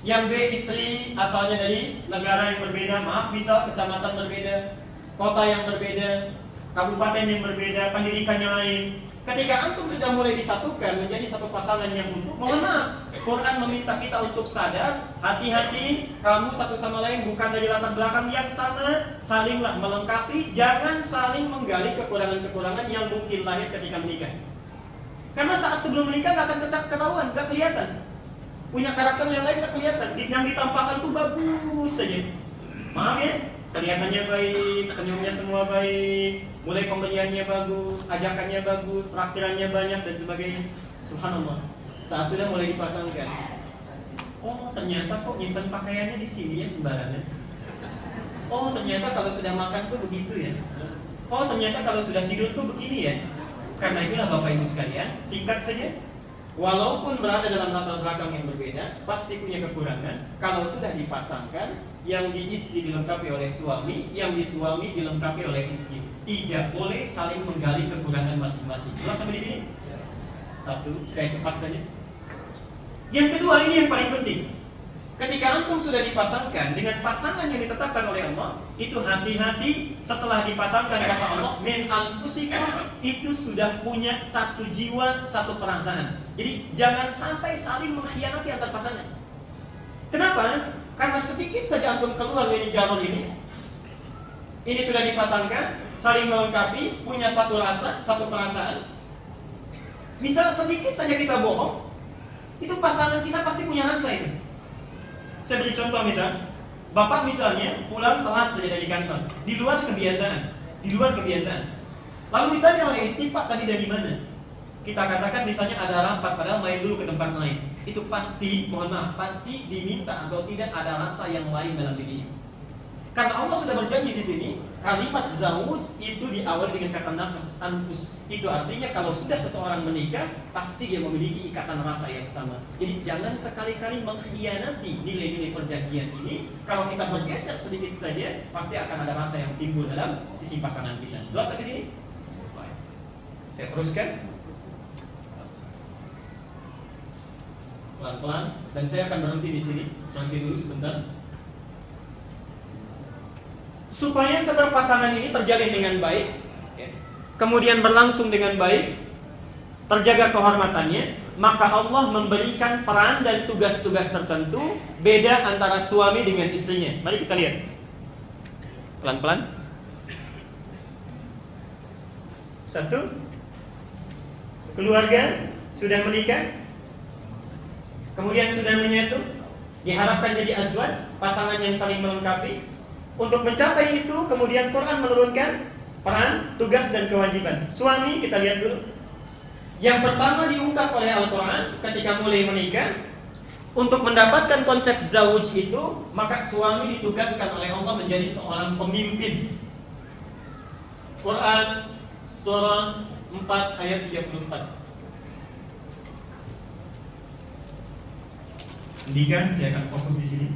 [SPEAKER 1] Yang B, istri asalnya dari negara yang berbeda, maaf, bisa kecamatan berbeda, kota yang berbeda, kabupaten yang berbeda, pendidikannya lain. Ketika antum sudah mulai disatukan menjadi satu pasangan yang utuh, mohon maaf, Quran meminta kita untuk sadar, hati-hati, kamu satu sama lain bukan dari latar belakang yang sama, salinglah melengkapi, jangan saling menggali kekurangan-kekurangan yang mungkin lahir ketika menikah. Karena saat sebelum menikah nggak akan ketahuan, nggak kelihatan. Punya karakter yang lain nggak kelihatan, yang ditampakkan tuh bagus saja. Maaf ya, kelihatannya baik, senyumnya semua baik, mulai pembeliannya bagus, ajakannya bagus, traktirannya banyak dan sebagainya. Subhanallah. Saat sudah mulai dipasangkan, Oh ternyata kok nyimpen pakaiannya di sini ya sembarangan. Oh ternyata kalau sudah makan tuh begitu ya. Oh ternyata kalau sudah tidur tuh begini ya. Karena itulah Bapak Ibu sekalian, singkat saja, walaupun berada dalam latar belakang yang berbeda, pasti punya kekurangan. Kalau sudah dipasangkan, yang di istri dilengkapi oleh suami, yang di suami dilengkapi oleh istri. Tidak boleh saling menggali kekurangan masing-masing. Jelas sampai di sini? Satu, saya cepat saja. Yang kedua, ini yang paling penting. Ketika antum sudah dipasangkan dengan pasangan yang ditetapkan oleh Allah, itu hati-hati setelah dipasangkan kata Allah, min anfusikum, itu sudah punya satu jiwa, satu perasaan. Jadi jangan sampai saling mengkhianati antar pasangan. Kenapa? Karena sedikit saja antum keluar dari jalur ini sudah dipasangkan, saling melengkapi, punya satu rasa, satu perasaan. Misal sedikit saja kita bohong, itu pasangan kita pasti punya rasa itu. Saya beri contoh misal, bapak misalnya pulang telat saja dari kantor, di luar kebiasaan. Lalu ditanya oleh istri, Pak tadi dari mana? Kita katakan misalnya ada rapat, padahal main dulu ke tempat lain. Itu pasti, mohon maaf, pasti diminta atau tidak ada rasa yang lain dalam dirinya. Karena Allah sudah berjanji di sini, kalimat zawuj itu diawali dengan kata nafas, anfus. Itu artinya kalau sudah seseorang menikah, pasti dia memiliki ikatan rasa yang sama. Jadi jangan sekali-kali mengkhianati nilai-nilai perjanjian ini. Kalau kita bergeser sedikit saja, pasti akan ada rasa yang timbul dalam sisi pasangan kita. Jelas sampai sini? Baik. Saya teruskan. Pelan-pelan, dan saya akan berhenti di sini. Berhenti dulu sebentar. Supaya keberpasangan ini terjalin dengan baik, kemudian berlangsung dengan baik, terjaga kehormatannya, maka Allah memberikan peran dan tugas-tugas tertentu beda antara suami dengan istrinya. Mari kita lihat pelan-pelan. Satu, keluarga sudah menikah, kemudian sudah menyatu, diharapkan jadi azwaj, pasangan yang saling melengkapi. Untuk mencapai itu, kemudian Quran menurunkan peran, tugas, dan kewajiban. Suami, kita lihat dulu. Yang pertama diungkap oleh Al-Quran ketika mulai menikah. Untuk mendapatkan konsep zawuj itu, maka suami ditugaskan oleh Allah menjadi seorang pemimpin. Quran surah 4 ayat 34. Pendidikan, saya akan fokus di sini.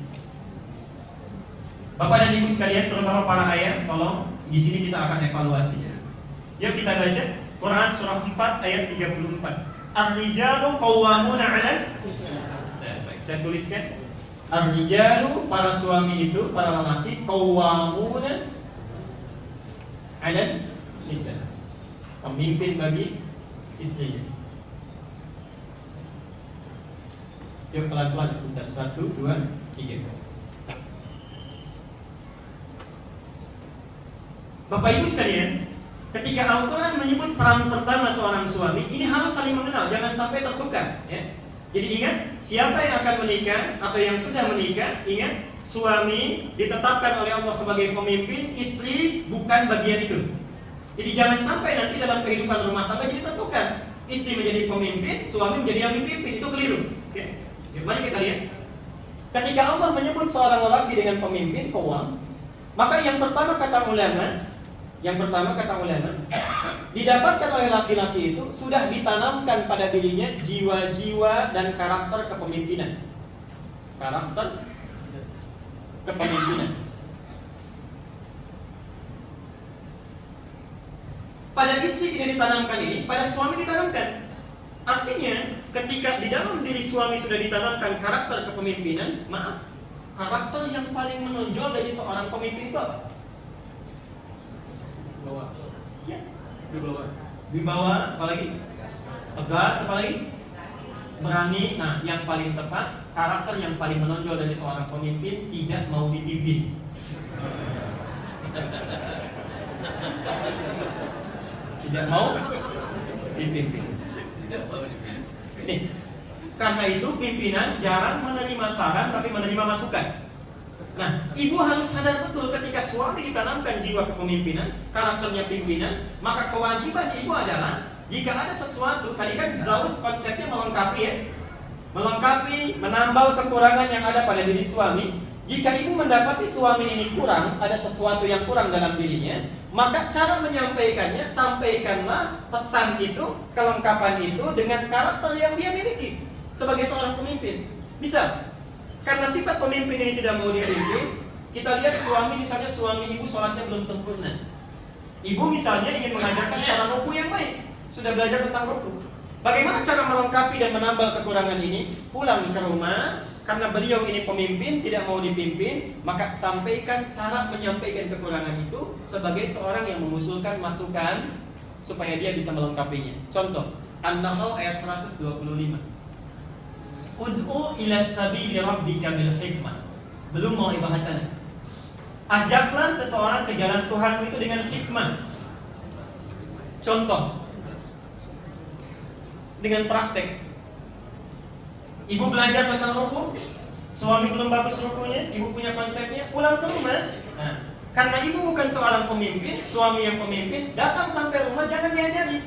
[SPEAKER 1] Bapak dan Ibu sekalian, terutama para ayah, tolong di sini kita akan evaluasi. Yuk kita baca Quran surah 4 ayat 34. Ar-rijalu qawwamuna 'ala. Saya tuliskan. Ar-rijalu, para suami itu, para lelaki, qawwamuna 'ala nisa. Pemimpin bagi istrinya. Yuk pelan-pelan sebentar. 1, 2, 3. Bapak Ibu sekalian, ketika Al-Quran menyebut peran pertama seorang suami, ini harus saling mengenal, jangan sampai tertukar. Ya. Jadi ingat, siapa yang akan menikah atau yang sudah menikah, ingat, suami ditetapkan oleh Allah sebagai pemimpin, istri bukan bagian itu. Jadi jangan sampai nanti dalam kehidupan rumah tangga jadi tertukar. Istri menjadi pemimpin, suami menjadi yang dipimpin, itu keliru. Ya. Mari kita lihat. Ketika Allah menyebut seorang lelaki dengan pemimpin, qawwam, maka yang pertama kata ulama, didapatkan oleh laki-laki itu sudah ditanamkan pada dirinya jiwa-jiwa dan karakter kepemimpinan. Karakter kepemimpinan. Pada istri tidak ditanamkan ini, pada suami ditanamkan. Artinya, ketika di dalam diri suami sudah ditanamkan karakter kepemimpinan, karakter yang paling menonjol dari seorang pemimpin itu apa? Bawah. Ya, di bawah. Di bawah, apalagi? Tegas, apalagi? Berani. Nah, yang paling tepat, karakter yang paling menonjol dari seorang pemimpin tidak mau dipimpin. Tidak mau dipimpin. Nih, karena itu pimpinan jarang menerima saran tapi menerima masukan. Nah, ibu harus sadar betul ketika suami ditanamkan jiwa kepemimpinan, karakternya pimpinan, maka kewajiban ibu adalah jika ada sesuatu, tadi kan zawuj konsepnya melengkapi ya. melengkapi, menambal kekurangan yang ada pada diri suami. Jika ibu mendapati suami ini kurang, ada sesuatu yang kurang dalam dirinya, maka cara menyampaikannya, sampaikanlah pesan itu, kelengkapan itu dengan karakter yang dia miliki sebagai seorang pemimpin. Bisa. Karena sifat pemimpin ini tidak mau dipimpin, kita lihat suami, misalnya suami ibu sholatnya belum sempurna. Ibu misalnya ingin mengajarkan cara ruku yang baik, sudah belajar tentang ruku. Bagaimana cara melengkapi dan menambal kekurangan ini? Pulang ke rumah, karena beliau ini pemimpin, tidak mau dipimpin, maka sampaikan cara menyampaikan kekurangan itu sebagai seorang yang mengusulkan masukan supaya dia bisa melengkapinya. Contoh, An-Nahl ayat 125. Ud'u ila sabili rabbika bil hikmah. Belum mau bahasanya. Ajaklah seseorang ke jalan Tuhanmu itu dengan hikmah. Contoh, dengan praktek. Ibu belajar tentang ruku, suami belum bagus rukunya, ibu punya konsepnya, pulang ke rumah. Nah, karena ibu bukan seorang pemimpin, suami yang pemimpin, datang sampai rumah jangan diajari,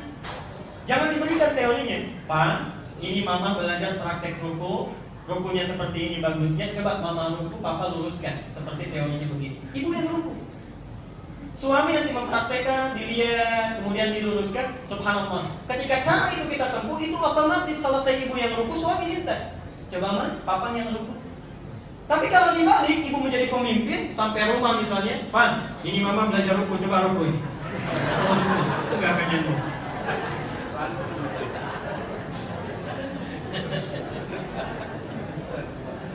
[SPEAKER 1] jangan diberikan teorinya. Pak, ini mama belajar praktek ruku, rukunya seperti ini bagusnya, coba mama ruku, papa luruskan, seperti teorinya begini. Ibu yang ruku. Suami nanti mempraktekkan, dilihat, kemudian diluruskan. Subhanallah. Ketika cara itu kita tempuh, itu otomatis selesai ibu yang ruku, suami minta, coba mah, papa yang ruku. Tapi kalau dibalik, ibu menjadi pemimpin, sampai rumah misalnya, Pan, ini mama belajar ruku, coba ruku ini. Itu gak akan nyambung.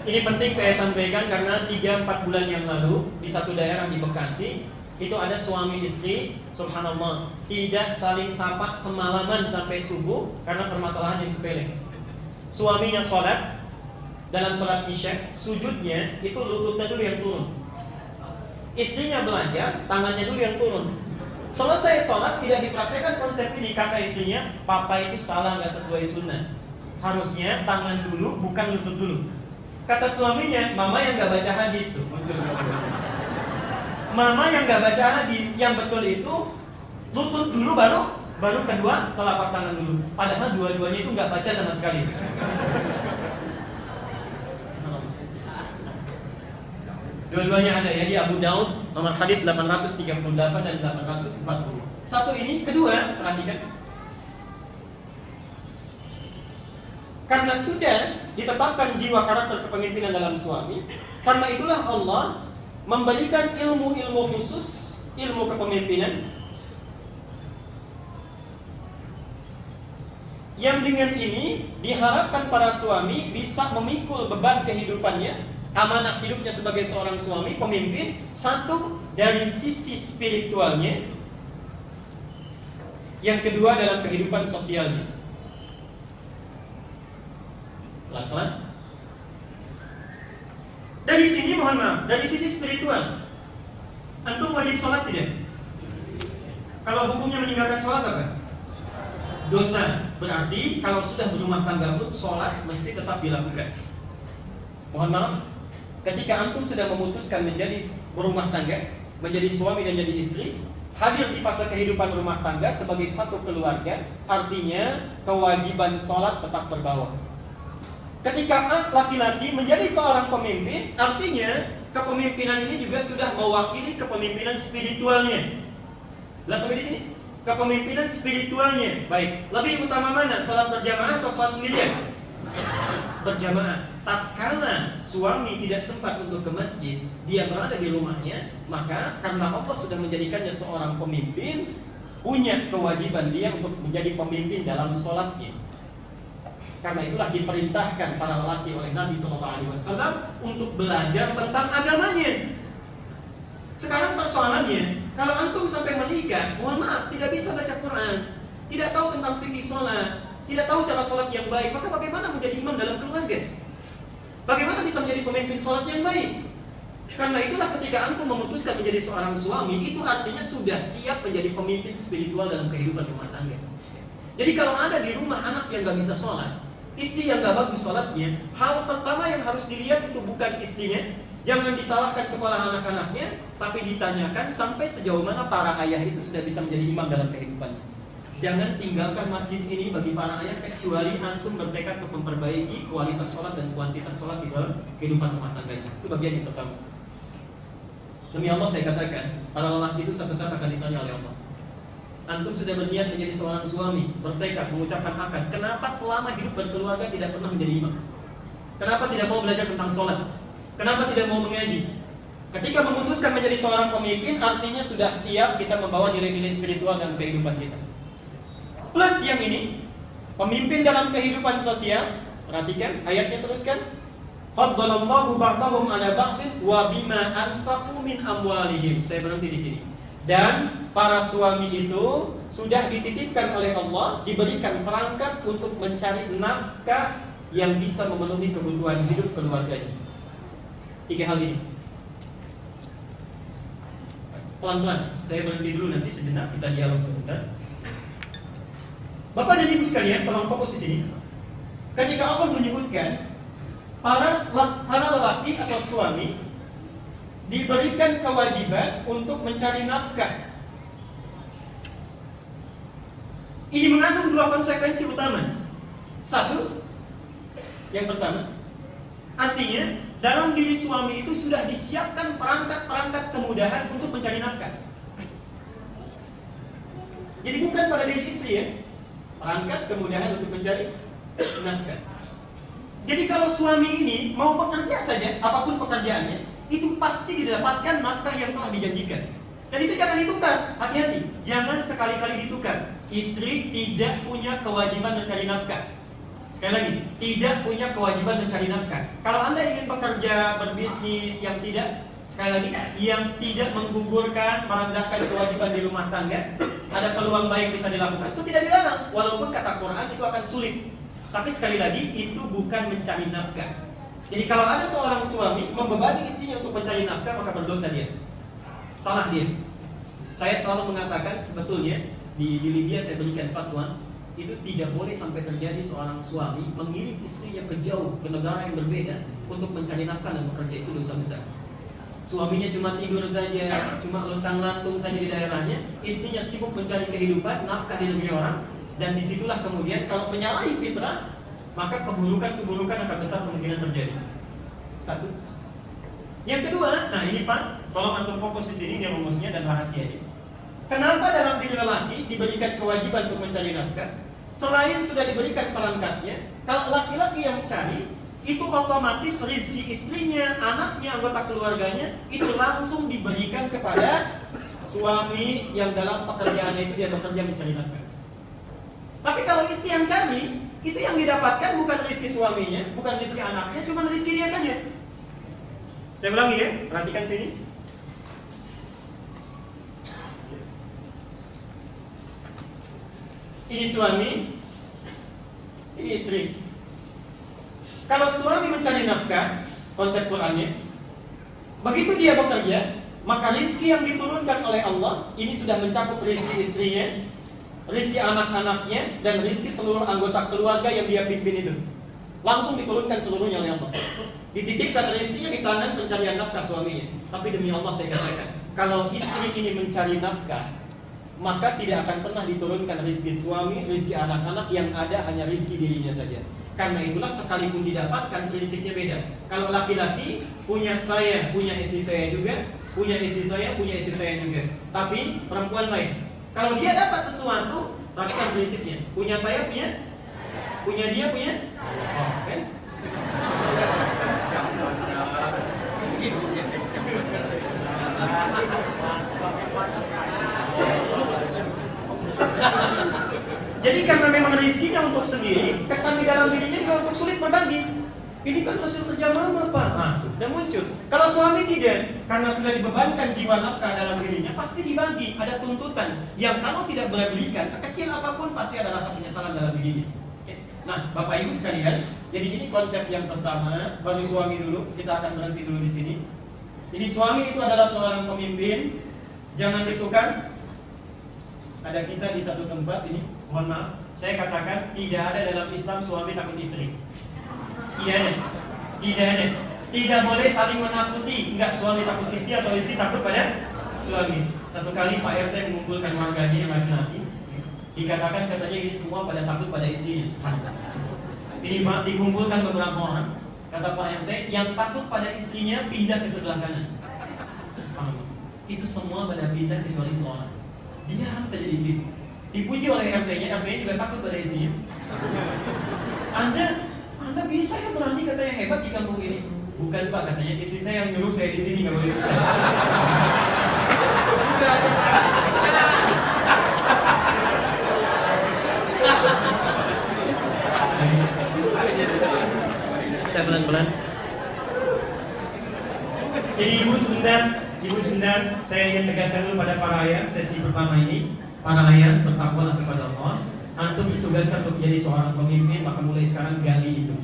[SPEAKER 1] Ini penting saya sampaikan karena 3-4 bulan yang lalu di satu daerah di Bekasi, itu ada suami istri, subhanallah, tidak saling sapa semalaman sampai subuh karena permasalahan yang sepele. Suaminya sholat, dalam sholat isya, sujudnya itu lututnya dulu yang turun. Istrinya belajar, tangannya dulu yang turun. Selesai sholat, tidak dipraktekkan konsep ini. Kata istrinya, papa itu salah, gak sesuai sunnah. Harusnya tangan dulu, bukan lutut dulu. Kata suaminya, mama yang gak baca hadis tuh. Mama yang gak baca hadis, yang betul itu lutut dulu baru kedua telapak tangan dulu. Padahal dua-duanya itu gak baca sama sekali. Dua-duanya ada ya di Abu Daud nomor hadis 838 dan 840. Satu ini, kedua, perhatikan. Karena sudah ditetapkan jiwa karakter kepemimpinan dalam suami, karena itulah Allah memberikan ilmu-ilmu khusus, ilmu kepemimpinan yang dengan ini diharapkan para suami bisa memikul beban kehidupannya, amanah hidupnya sebagai seorang suami, pemimpin, satu dari sisi spiritualnya, yang kedua dalam kehidupan sosialnya. Pelan-pelan. Dari sini mohon maaf, dari sisi spiritual, antum wajib sholat tidak? Kalau hukumnya meninggalkan sholat apa? Dosa. Berarti kalau sudah berumah tangga pun sholat mesti tetap dilakukan. Mohon maaf, ketika antum sudah memutuskan menjadi berumah tangga, menjadi suami dan jadi istri, hadir di fase kehidupan rumah tangga sebagai satu keluarga, artinya kewajiban sholat tetap terbawa. Ketika laki-laki menjadi seorang pemimpin, artinya kepemimpinan ini juga sudah mewakili kepemimpinan spiritualnya. Jelas sampai di sini? Kepemimpinan spiritualnya. Baik, lebih utama mana? Salat berjamaah atau salat sendirian? Berjamaah. Tatkala suami tidak sempat untuk ke masjid, dia berada di rumahnya, maka karena Allah sudah menjadikannya seorang pemimpin, punya kewajiban dia untuk menjadi pemimpin dalam salatnya. Karena itulah diperintahkan para lelaki oleh Nabi SAW untuk belajar tentang agamanya. Sekarang persoalannya, kalau antum sampai menikah, mohon maaf, tidak bisa baca Quran, tidak tahu tentang fikih sholat, tidak tahu cara sholat yang baik, maka bagaimana menjadi imam dalam keluarga? Bagaimana bisa menjadi pemimpin sholat yang baik? Karena itulah ketika antum memutuskan menjadi seorang suami, itu artinya sudah siap menjadi pemimpin spiritual dalam kehidupan rumah tangga. Jadi kalau ada di rumah anak yang gak bisa sholat, istri yang gak bagus sholatnya, hal pertama yang harus dilihat itu bukan istrinya. Jangan disalahkan sekolah anak-anaknya, tapi ditanyakan sampai sejauh mana para ayah itu sudah bisa menjadi imam dalam kehidupannya. jangan tinggalkan masjid ini bagi para ayah kecuali antum bertekad untuk memperbaiki kualitas sholat dan kuantitas sholat di dalam kehidupan rumah tangganya. Itu bagian yang pertama. Demi Allah saya katakan, para lelaki itu suatu saat akan ditanya oleh Allah. Antum sudah berniat menjadi seorang suami, bertekad, mengucapkan akad. Kenapa selama hidup berkeluarga tidak pernah menjadi imam? Kenapa tidak mau belajar tentang sholat? Kenapa tidak mau mengaji? Ketika memutuskan menjadi seorang pemimpin, artinya sudah siap kita membawa nilai-nilai spiritual dalam kehidupan kita. Plus yang ini, pemimpin dalam kehidupan sosial. Perhatikan, ayatnya teruskan. Faddalallahu ba'dahum ala ba'din wa bima anfaqu min amwalihim. Saya berhenti di sini. Dan para suami itu sudah dititipkan oleh Allah, diberikan perangkat untuk mencari nafkah yang bisa memenuhi kebutuhan hidup keluarganya. 3 hal ini. Pelan-pelan, saya berhenti dulu, nanti sejenak kita dialog sebentar. Bapak dan Ibu sekalian, tolong fokus di sini. Ketika Allah menyebutkan para lelaki atau suami diberikan kewajiban untuk mencari nafkah, ini mengandung 2 konsekuensi utama. Satu, yang pertama, artinya dalam diri suami itu sudah disiapkan perangkat-perangkat kemudahan untuk mencari nafkah. Jadi bukan pada diri istri ya, perangkat kemudahan untuk mencari nafkah. Jadi kalau suami ini mau bekerja saja, apapun pekerjaannya, itu pasti didapatkan nafkah yang telah dijanjikan. Dan itu jangan ditukar, hati-hati, jangan sekali-kali ditukar. Istri tidak punya kewajiban mencari nafkah. Sekali lagi, tidak punya kewajiban mencari nafkah. Kalau Anda ingin bekerja, berbisnis yang tidak, sekali lagi, yang tidak menggugurkan, merendahkan kewajiban di rumah tangga, ada peluang baik bisa dilakukan, itu tidak dilarang. Walaupun kata Quran itu akan sulit. Tapi sekali lagi, itu bukan mencari nafkah. Jadi kalau ada seorang suami membebani istrinya untuk mencari nafkah, maka berdosa dia. Salah dia. Saya selalu mengatakan sebetulnya di Libya saya berikan fatwa, itu tidak boleh sampai terjadi seorang suami mengirim istrinya ke jauh, ke negara yang berbeda untuk mencari nafkah dan bekerja. Itu dosa besar. Suaminya cuma tidur saja, cuma lontang-lantung saja di daerahnya, istrinya sibuk mencari kehidupan, nafkah di negeri orang, dan disitulah kemudian kalau menyalahi fitrah, maka keburukan-keburukan akan besar kemungkinan terjadi. Satu. Yang kedua, nah ini Pak, tolong antum fokus di sini, ini rumusnya dan rahasianya. Kenapa dalam diri lelaki diberikan kewajiban untuk mencari nafkah? Selain sudah diberikan perangkatnya, kalau laki-laki yang mencari, itu otomatis rezeki istrinya, anaknya, anggota keluarganya itu langsung diberikan kepada suami yang dalam pekerjaannya itu dia bekerja mencari nafkah. Tapi kalau istri yang cari, itu yang didapatkan bukan rezeki suaminya, bukan rezeki anaknya, cuma rezeki dia saja. Saya ulangi ya, perhatikan sini. Ini suami, ini istri. Kalau suami mencari nafkah, konsep Qurannya, begitu dia bekerja, maka rizki yang diturunkan oleh Allah ini sudah mencakup rizki istrinya, rizki anak-anaknya, dan rizki seluruh anggota keluarga yang dia pimpin itu. Langsung diturunkan seluruhnya oleh Allah. Dititipkan rizkinya di tangan pencarian nafkah suaminya. Tapi demi Allah saya katakan, kalau istri ini mencari nafkah, maka tidak akan pernah diturunkan rizki suami, rizki anak-anak, yang ada hanya rizki dirinya saja. Karena itulah sekalipun didapatkan rizkinya beda. Kalau laki-laki punya saya, punya istri saya juga, punya istri saya, punya istri saya juga. Tapi perempuan lain, kalau dia dapat sesuatu, perhatikan prinsipnya. Punya saya, punya dia, punya. Oh, kan? Jadi karena memang rezekinya untuk sendiri, kesan di dalam dirinya juga untuk sulit berbagi. Ini kan hasil kerja mama Pak. Nah, udah muncul. Kalau suami tidak, karena sudah dibebankan jiwa nafkah dalam dirinya, pasti dibagi. Ada tuntutan yang kalau tidak berikan, sekecil apapun pasti ada rasa penyesalan dalam dirinya. Nah, Bapak Ibu sekalian, jadi ini konsep yang pertama. Baru suami dulu, kita akan berhenti dulu di sini. Jadi suami itu adalah seorang pemimpin. Jangan ditukar. Ada kisah di satu tempat ini, mohon maaf, saya katakan tidak ada dalam Islam suami takut istri. Tidak ada. Tidak boleh saling menakuti. Enggak suami takut istri atau istri takut pada suami. Satu kali Pak RT mengumpulkan warganya laki-laki. Dikatakan katanya ini semua pada takut pada istrinya. Ini dikumpulkan beberapa orang. Kata Pak RT, yang takut pada istrinya pindah ke sebelah kanan. Itu semua pada pindah kecuali seorang. Diam saja dikit. Dipuji oleh RT-nya, RT-nya juga takut pada istrinya. Anda bisa ya berani, katanya hebat di kampung ini. Bukan Pak, katanya istri saya yang nyuruh saya di sini, nggak boleh. Kita pelan-pelan. Jadi ibu sebentar, saya ingin tegaskan dulu pada para ayah sesi pertama ini. Para ayah bertakwalah kepada Allah. Antum ditugaskan untuk menjadi seorang pemimpin, maka mulai sekarang gali itu.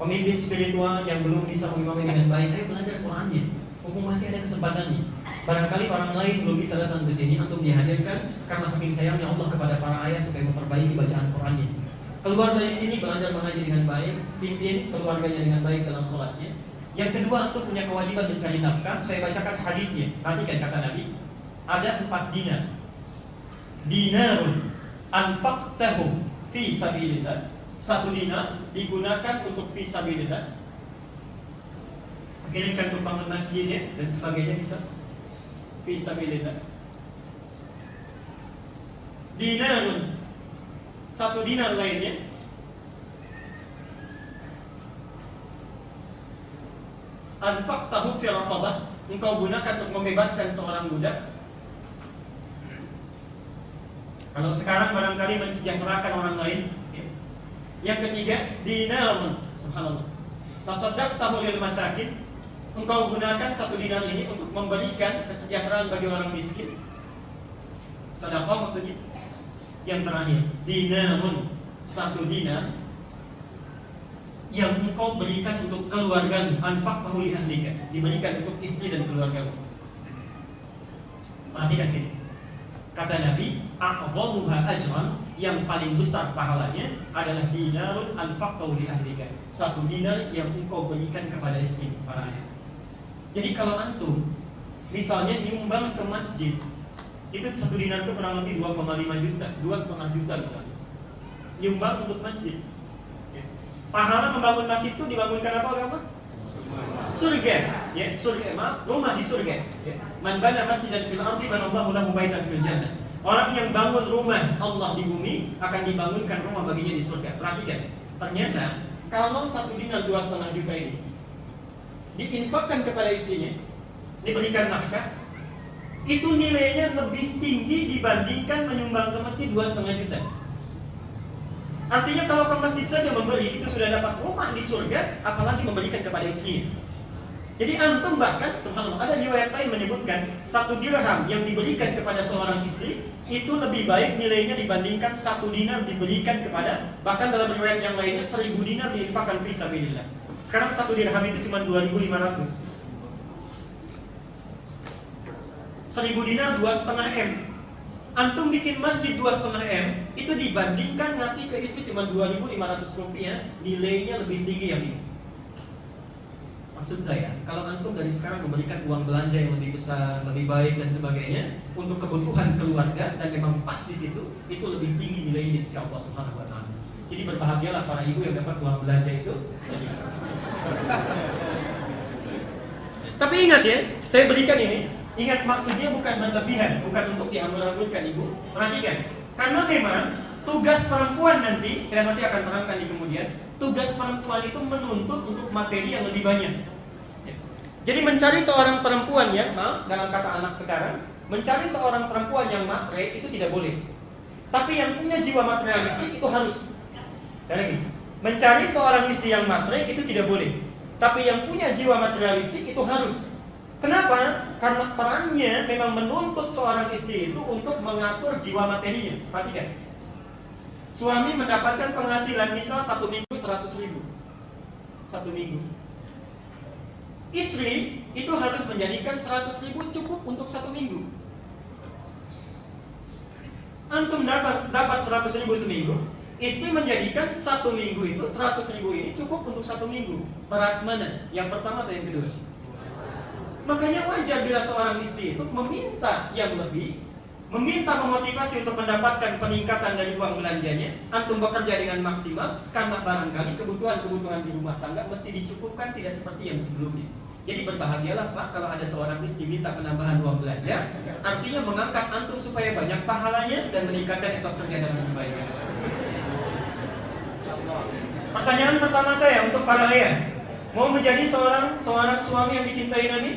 [SPEAKER 1] Pemimpin spiritual yang belum bisa mengimami dengan baik, ayo belajar Qurannya. Mumpung masih ada kesempatannya. Barangkali orang lain belum bisa datang ke sini, antum dihadirkan karena saking sayangnya Allah kepada para ayah supaya memperbaiki bacaan Qurannya. Keluar dari sini belajar mengaji dengan baik, pimpin keluarganya dengan baik dalam sholatnya. Yang kedua, antum punya kewajiban mencari nafkah. Saya bacakan hadisnya. Perhatikan kata Nabi. Ada 4 dinar. Dinarun anfaqtahu fi sabilillah. 1 dinar digunakan untuk fi sabilillah. Kirimkan untuk bangun masjidnya dan sebagainya bisa. Fi sabilillah. Dinarun, 1 dinar lainnya anfaqtahu fi raqabah, engkau gunakan untuk membebaskan seorang budak. Kalau sekarang barangkali mensejahterakan orang lain. Yang ketiga, dinarun, subhanallah, tasaddaqtahu lil masakin, engkau gunakan 1 dinar ini untuk memberikan kesejahteraan bagi orang miskin. Sedekah maksudnya. Yang terakhir, dinarun, 1 dinar yang engkau berikan untuk keluargamu, anfaqtahu li ahlika, diberikan untuk istri dan keluargamu. Perhatikan sini. Kata Nabi, a'dhamuha ajran, yang paling besar pahalanya adalah dinarun anfaqtahu li ahlika, 1 dinar yang engkau berikan kepada istri, para ayah. Jadi kalau antum misalnya nyumbang ke masjid, itu 1 dinar itu kurang lebih 2,5 juta, 2,5 juta misalnya. Nyumbang untuk masjid. Pahala membangun masjid itu dibangunkan apa oleh apa? Surga, ya, surga, maaf, rumah di surga. Ya. Man bana masjidan fil ardi banallahu lahu baitan fil jannah. Orang yang bangun rumah Allah di bumi akan dibangunkan rumah baginya di surga. Perhatikan, ternyata kalau 1 dinar 2,5 juta ini diinfakkan kepada istrinya, diberikan nafkah, itu nilainya lebih tinggi dibandingkan menyumbang ke masjid 2,5 juta. Artinya kalau ke masjid saja memberi, itu sudah dapat rumah di surga, apalagi memberikan kepada istrinya. Jadi antum bahkan, subhanallah, ada riwayat lain menyebutkan 1 dirham yang diberikan kepada seorang istri itu lebih baik nilainya dibandingkan 1 dinar diberikan kepada, bahkan dalam riwayat yang lainnya 1000 dinar diinfakkan fi sabilillah. Sekarang 1 dirham itu cuma 2.500. 1000 dinar 2,5 M. Antum bikin masjid 2,5 M, itu dibandingkan ngasih ke istri cuma 2.500 rupiah, nilainya lebih tinggi yang ini. Maksud saya, kalau antum dari sekarang memberikan uang belanja yang lebih besar, lebih baik dan sebagainya untuk kebutuhan keluarga dan memang pas di situ, itu lebih tinggi nilainya di sisi Allah Subhanahu wa taala. Jadi berbahagialah para ibu yang dapat uang belanja itu. Tapi ingat ya, saya berikan ini, ingat maksudnya bukan berlebihan, bukan untuk dihambur-hamburkan ibu. Perhatikan, karena memang tugas perempuan nanti, saya nanti akan terangkan di kemudian, tugas perempuan itu menuntut untuk materi yang lebih banyak. Jadi mencari seorang perempuan yang, maaf, dalam kata anak sekarang, mencari seorang perempuan yang matre itu tidak boleh. Tapi yang punya jiwa materialistik itu harus. Dan lagi, mencari seorang istri yang matre itu tidak boleh. Tapi yang punya jiwa materialistik itu harus. Kenapa? Karena perannya memang menuntut seorang istri itu untuk mengatur jiwa materinya. Perhatikan. Suami mendapatkan penghasilan misal 1 minggu 100.000. 1 minggu. Istri itu harus menjadikan 100.000 cukup untuk 1 minggu. Antum dapat 100.000 seminggu, istri menjadikan 1 minggu itu 100.000 ini cukup untuk 1 minggu. Berat mana? Yang pertama atau yang kedua? Makanya wajar bila seorang istri itu meminta yang lebih meminta memotivasi untuk mendapatkan peningkatan dari uang belanjanya, antum bekerja dengan maksimal karena barangkali kebutuhan-kebutuhan di rumah tangga mesti dicukupkan tidak seperti yang sebelumnya. Jadi berbahagialah Pak kalau ada seorang istri minta penambahan uang belanja, artinya mengangkat antum supaya banyak pahalanya dan meningkatkan etos kerja dalam kebaikan. Pertanyaan pertama saya untuk para ayah, mau menjadi seorang suami yang dicintai Nabi?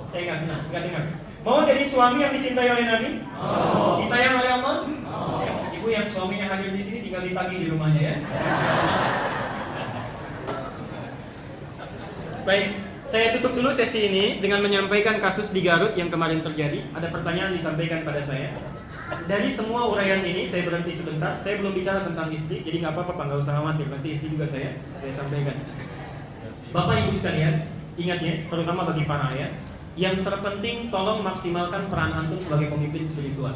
[SPEAKER 1] Saya nggak dengar. Mau jadi suami yang dicintai oleh Nabi? Disayang oleh Allah? Ibu yang suaminya hadir di sini tinggal ditagih di rumahnya ya. Baik, saya tutup dulu sesi ini dengan menyampaikan kasus di Garut yang kemarin terjadi. Ada pertanyaan disampaikan pada saya. Dari semua uraian ini saya berhenti sebentar. Saya belum bicara tentang istri, jadi nggak apa-apa Pak, nggak usah khawatir. Nanti istri juga saya sampaikan. Bapak Ibu sekalian, ingat ya, terutama bagi para ayah, yang terpenting tolong maksimalkan peran antum sebagai pemimpin spiritual.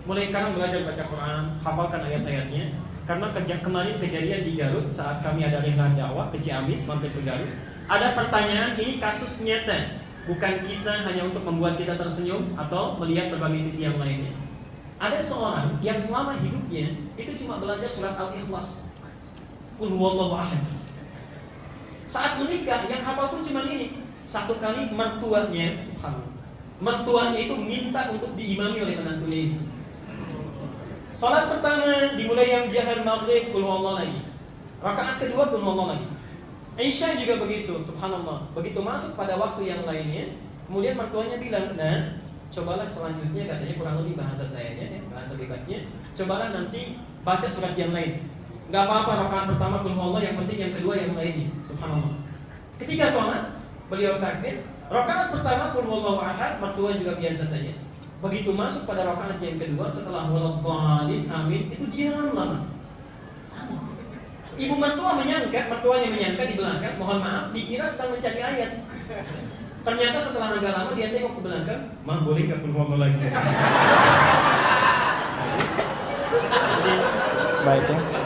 [SPEAKER 1] Mulai sekarang belajar baca Quran, hafalkan ayat-ayatnya. Karena kemarin kejadian di Garut saat kami ada rilang dakwah ke Ciamis, mampir ke Garut, ada pertanyaan, ini kasus nyata, bukan kisah hanya untuk membuat kita tersenyum atau melihat berbagai sisi yang lainnya. Ada seorang yang selama hidupnya itu cuma belajar surat Al-Ikhlas, Qul huwallahu ahad. Saat menikah yang hafal pun cuma ini. Satu kali mertuanya, subhanallah, mertuanya itu minta untuk diimami oleh menantunya ini. Salat pertama dimulai yang jahar maghrib, Qul huwallahu lagi. Rakaat kedua Qul huwallahu lagi. Isya juga begitu, subhanallah. Begitu masuk pada waktu yang lainnya, kemudian mertuanya bilang, nah, cobalah selanjutnya, katanya kurang lebih bahasa sayanya, ya, bahasa bebasnya, cobalah nanti baca surat yang lain. Gak apa-apa rakaat pertama Qul huwallahu, yang penting yang kedua yang lainnya, subhanallah. Ketika sholat, beliau takbir, rakaat pertama Qul huwallahu ahad, mertua juga biasa saja. Begitu masuk pada rakaat yang kedua setelah waladhdallin, amin, itu diam lama. Ibu mertuanya menyangka di belakang, mohon maaf, dikira sedang mencari ayat. Ternyata setelah agak lama dia tengok ke belakang, "Mah, boleh nggak Qul huwallahu lagi?"
[SPEAKER 3] Baik ya.